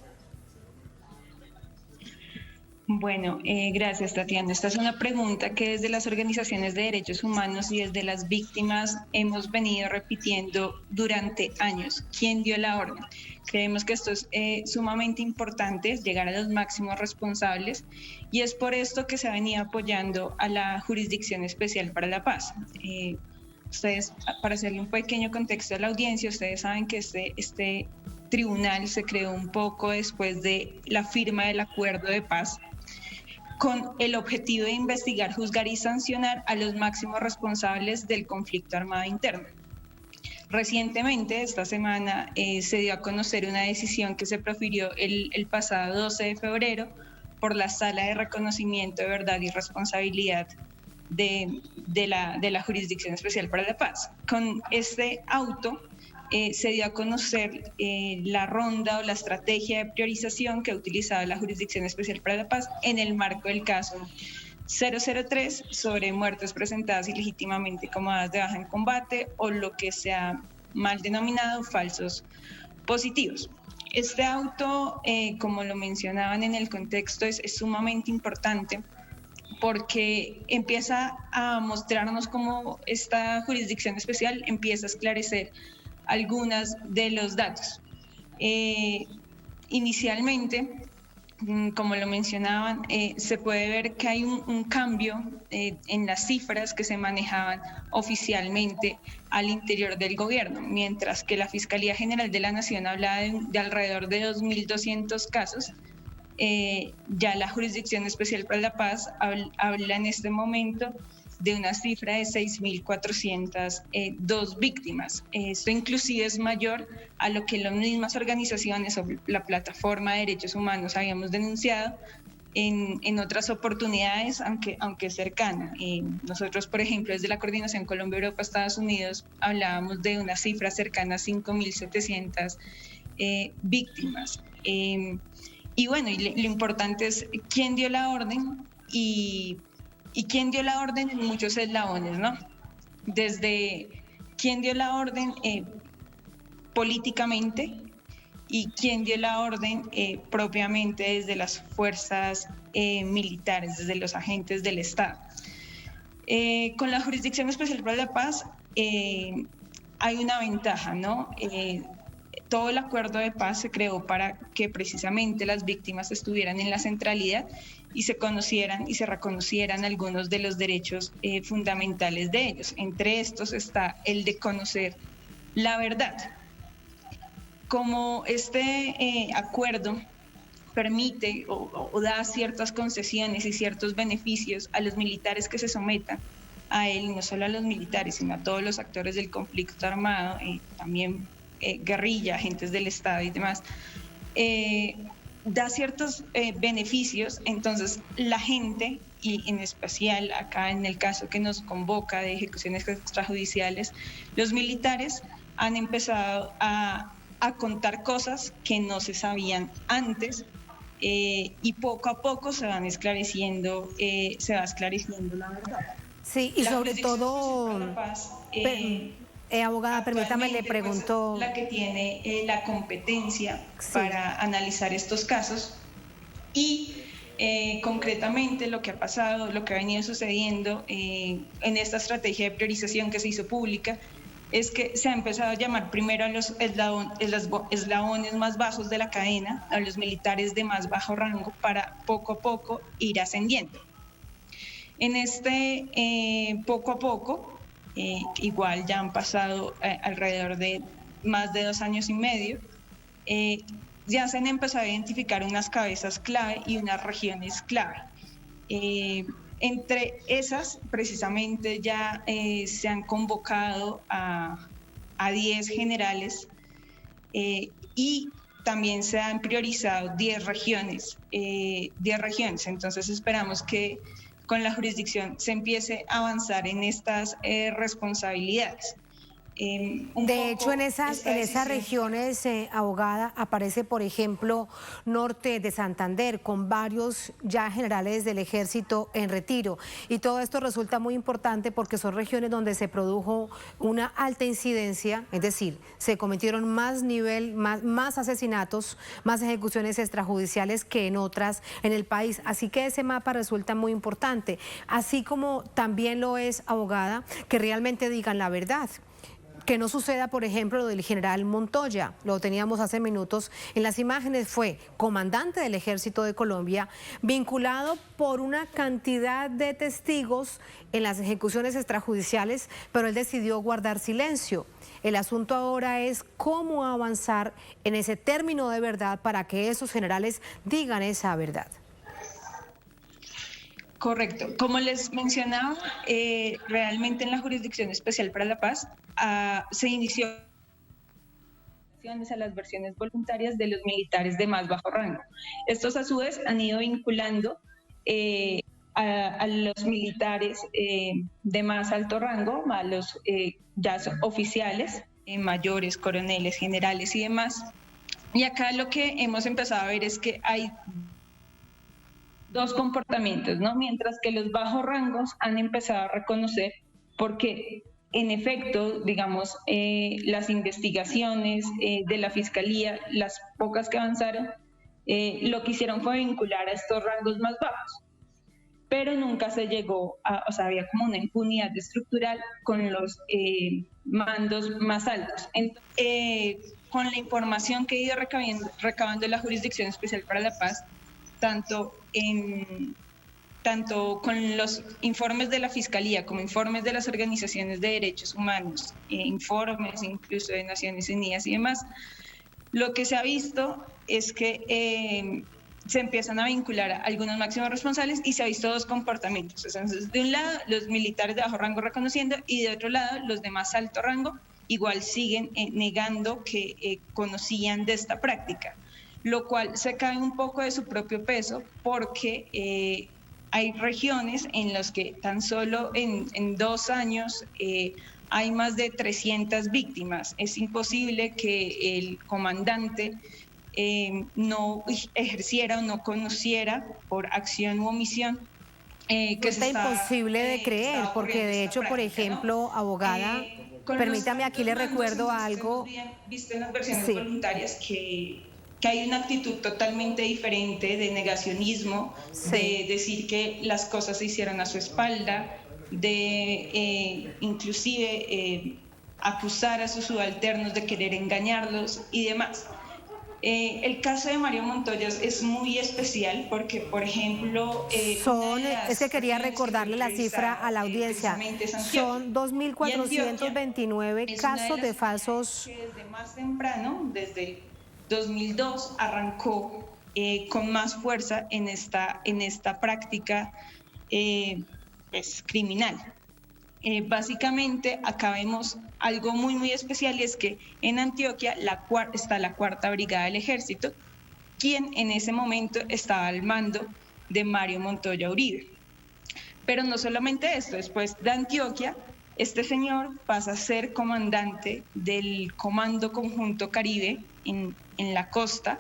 Bueno, gracias, Tatiana. Esta es una pregunta que desde las organizaciones de derechos humanos y desde las víctimas hemos venido repitiendo durante años. ¿Quién dio la orden? Creemos que esto es sumamente importante, llegar a los máximos responsables, y es por esto que se ha venido apoyando a la Jurisdicción Especial para la Paz. Ustedes, para hacerle un pequeño contexto a la audiencia, ustedes saben que este tribunal se creó un poco después de la firma del acuerdo de paz, con el objetivo de investigar, juzgar y sancionar a los máximos responsables del conflicto armado interno. Recientemente, esta semana, se dio a conocer una decisión que se profirió el pasado 12 de febrero por la Sala de Reconocimiento de Verdad y Responsabilidad de la Jurisdicción Especial para la Paz. Con este auto se dio a conocer la ronda o la estrategia de priorización que ha utilizado la Jurisdicción Especial para la Paz en el marco del caso 003 sobre muertes presentadas ilegítimamente como dadas de baja en combate, o lo que se ha mal denominado falsos positivos. Este auto, como lo mencionaban en el contexto, es sumamente importante porque empieza a mostrarnos cómo esta jurisdicción especial empieza a esclarecer algunos de los datos. Inicialmente, como lo mencionaban, se puede ver que hay un cambio en las cifras que se manejaban oficialmente al interior del gobierno, mientras que la Fiscalía General de la Nación hablaba de alrededor de 2.200 casos. Ya la Jurisdicción Especial para la Paz habla en este momento de una cifra de 6.402 víctimas. Esto inclusive es mayor a lo que las mismas organizaciones o la Plataforma de Derechos Humanos habíamos denunciado en otras oportunidades, aunque cercana. Nosotros, por ejemplo, desde la Coordinación Colombia-Europa-Estados Unidos hablábamos de una cifra cercana a 5.700 víctimas. Y bueno, lo importante es quién dio la orden y quién dio la orden en muchos eslabones, ¿no? Desde quién dio la orden políticamente y quién dio la orden propiamente desde las fuerzas militares, desde los agentes del Estado. Con la Jurisdicción Especial para la Paz hay una ventaja, ¿no? Todo el acuerdo de paz se creó para que precisamente las víctimas estuvieran en la centralidad y se conocieran y se reconocieran algunos de los derechos fundamentales de ellos. Entre estos está el de conocer la verdad. Como este acuerdo permite o da ciertas concesiones y ciertos beneficios a los militares que se sometan a él, y no solo a los militares, sino a todos los actores del conflicto armado, también guerrilla, agentes del Estado y demás, da ciertos beneficios. Entonces la gente, y en especial acá en el caso que nos convoca de ejecuciones extrajudiciales, los militares han empezado a contar cosas que no se sabían antes, y poco a poco se va esclareciendo la verdad. Sí, y sobre todo, abogada, permítame, le pregunto. La que tiene la competencia para analizar estos casos, Y concretamente lo que ha pasado, lo que ha venido sucediendo en esta estrategia de priorización que se hizo pública, es que se ha empezado a llamar primero a los eslabones más bajos de la cadena, a los militares de más bajo rango, para poco a poco ir ascendiendo. En este poco a poco, igual ya han pasado alrededor de más de 2 años y medio, ya se han empezado a identificar unas cabezas clave y unas regiones clave. Entre esas, precisamente, ya se han convocado a 10 generales y también se han priorizado 10 regiones. Entonces esperamos que con la jurisdicción se empiece a avanzar en estas responsabilidades. De hecho, en esas regiones, abogada, aparece, por ejemplo, norte de Santander, con varios ya generales del ejército en retiro. Y todo esto resulta muy importante porque son regiones donde se produjo una alta incidencia, es decir, se cometieron más asesinatos, más ejecuciones extrajudiciales que en otras en el país. Así que ese mapa resulta muy importante. Así como también lo es, abogada, que realmente digan la verdad. Que no suceda, por ejemplo, lo del general Montoya, lo teníamos hace minutos en las imágenes, fue comandante del Ejército de Colombia, vinculado por una cantidad de testigos en las ejecuciones extrajudiciales, pero él decidió guardar silencio. El asunto ahora es cómo avanzar en ese término de verdad para que esos generales digan esa verdad. Correcto. Como les mencionaba, realmente en la Jurisdicción Especial para la Paz se inició a las versiones voluntarias de los militares de más bajo rango. Estos a su vez han ido vinculando a los militares de más alto rango, a los ya oficiales, mayores, coroneles, generales y demás. Y acá lo que hemos empezado a ver es que hay 2 comportamientos, ¿no? Mientras que los bajos rangos han empezado a reconocer, porque en efecto, digamos, las investigaciones de la Fiscalía, las pocas que avanzaron, lo que hicieron fue vincular a estos rangos más bajos, pero nunca se llegó a, o sea, había como una impunidad estructural con los mandos más altos. Entonces, con la información que ha ido recabando la Jurisdicción Especial para la Paz, tanto con los informes de la Fiscalía como informes de las organizaciones de derechos humanos, informes incluso de Naciones Unidas y demás, lo que se ha visto es que se empiezan a vincular a algunos máximos responsables y se ha visto 2 comportamientos. Entonces, de un lado, los militares de bajo rango reconociendo y de otro lado, los de más alto rango igual siguen negando que conocían de esta práctica, lo cual se cae un poco de su propio peso porque hay regiones en las que tan solo en 2 años hay más de 300 víctimas. Es imposible que el comandante no ejerciera o no conociera por acción u omisión que está imposible de creer, porque de hecho, por ejemplo, ¿no? Abogada, permítame, aquí le recuerdo algo. Visto en las versiones voluntarias que hay una actitud totalmente diferente de negacionismo, de decir que las cosas se hicieron a su espalda, de inclusive acusar a sus subalternos de querer engañarlos y demás. El caso de Mario Montoya es muy especial porque, por ejemplo... es que quería recordarle la cifra a la audiencia. Son 2.429 casos de falsos... Que desde más temprano, desde 2002, arrancó con más fuerza en esta práctica criminal. Básicamente, acá vemos algo muy, muy especial, y es que en Antioquia está la 4ª Brigada del Ejército, quien en ese momento estaba al mando de Mario Montoya Uribe. Pero no solamente esto, después de Antioquia, este señor pasa a ser comandante del Comando Conjunto Caribe en la costa,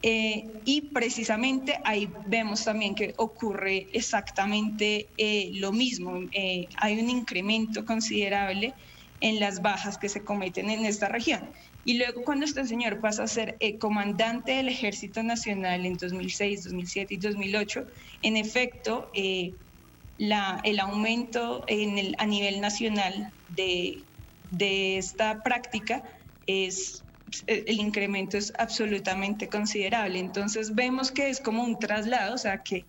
y precisamente ahí vemos también que ocurre exactamente lo mismo. Hay un incremento considerable en las bajas que se cometen en esta región. Y luego cuando este señor pasa a ser comandante del Ejército Nacional en 2006, 2007 y 2008, en efecto, el aumento a nivel nacional de esta práctica el incremento es absolutamente considerable. Entonces vemos que es como un traslado, o sea, que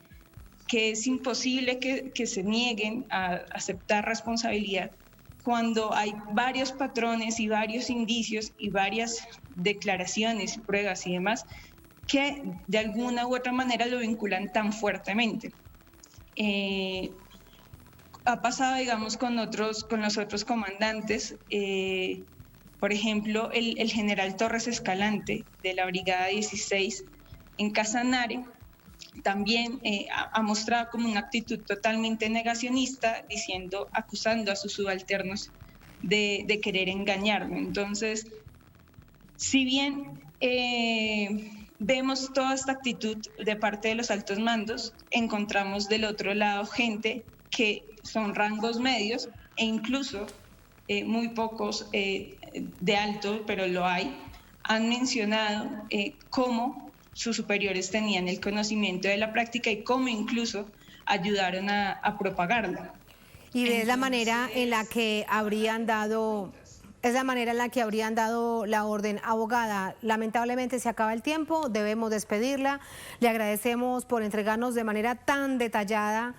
es imposible que se nieguen a aceptar responsabilidad cuando hay varios patrones y varios indicios y varias declaraciones, pruebas y demás que de alguna u otra manera lo vinculan tan fuertemente. Ha pasado, digamos, con los otros comandantes. Por ejemplo, el general Torres Escalante de la Brigada 16 en Casanare también ha mostrado como una actitud totalmente negacionista, acusando a sus subalternos de querer engañarlo. Entonces, si bien vemos toda esta actitud de parte de los altos mandos, encontramos del otro lado gente que son rangos medios e incluso muy pocos de alto, pero lo hay, han mencionado cómo sus superiores tenían el conocimiento de la práctica y cómo incluso ayudaron a propagarla. Y es la manera en la que habrían dado... Es la manera en la que habrían dado la orden. Abogada, lamentablemente se acaba el tiempo, debemos despedirla. Le agradecemos por entregarnos de manera tan detallada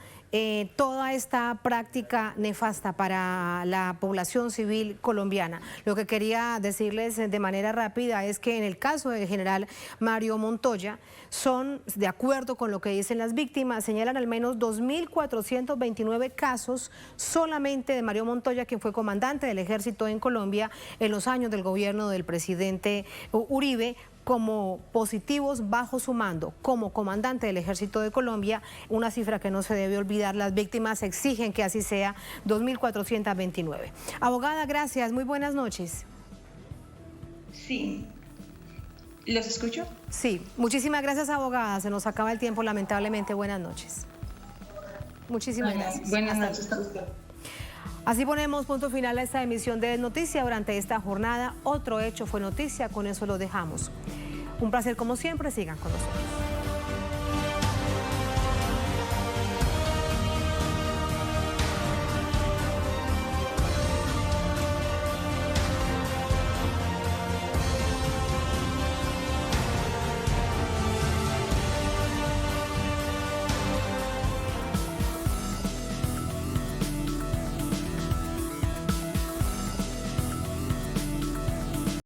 toda esta práctica nefasta para la población civil colombiana. Lo que quería decirles de manera rápida es que en el caso del general Mario Montoya, son, de acuerdo con lo que dicen las víctimas, señalan al menos 2.429 casos solamente de Mario Montoya, quien fue comandante del ejército en Colombia en los años del gobierno del presidente Uribe, como positivos bajo su mando, como comandante del Ejército de Colombia, una cifra que no se debe olvidar. Las víctimas exigen que así sea, 2.429. Abogada, gracias, muy buenas noches. Sí. ¿Los escucho? Sí, muchísimas gracias, abogada. Se nos acaba el tiempo, lamentablemente. Buenas noches. Muchísimas gracias. Buenas noches a usted. Así ponemos punto final a esta emisión de Noticia. Durante esta jornada, otro hecho fue noticia, con eso lo dejamos. Un placer como siempre, sigan con nosotros.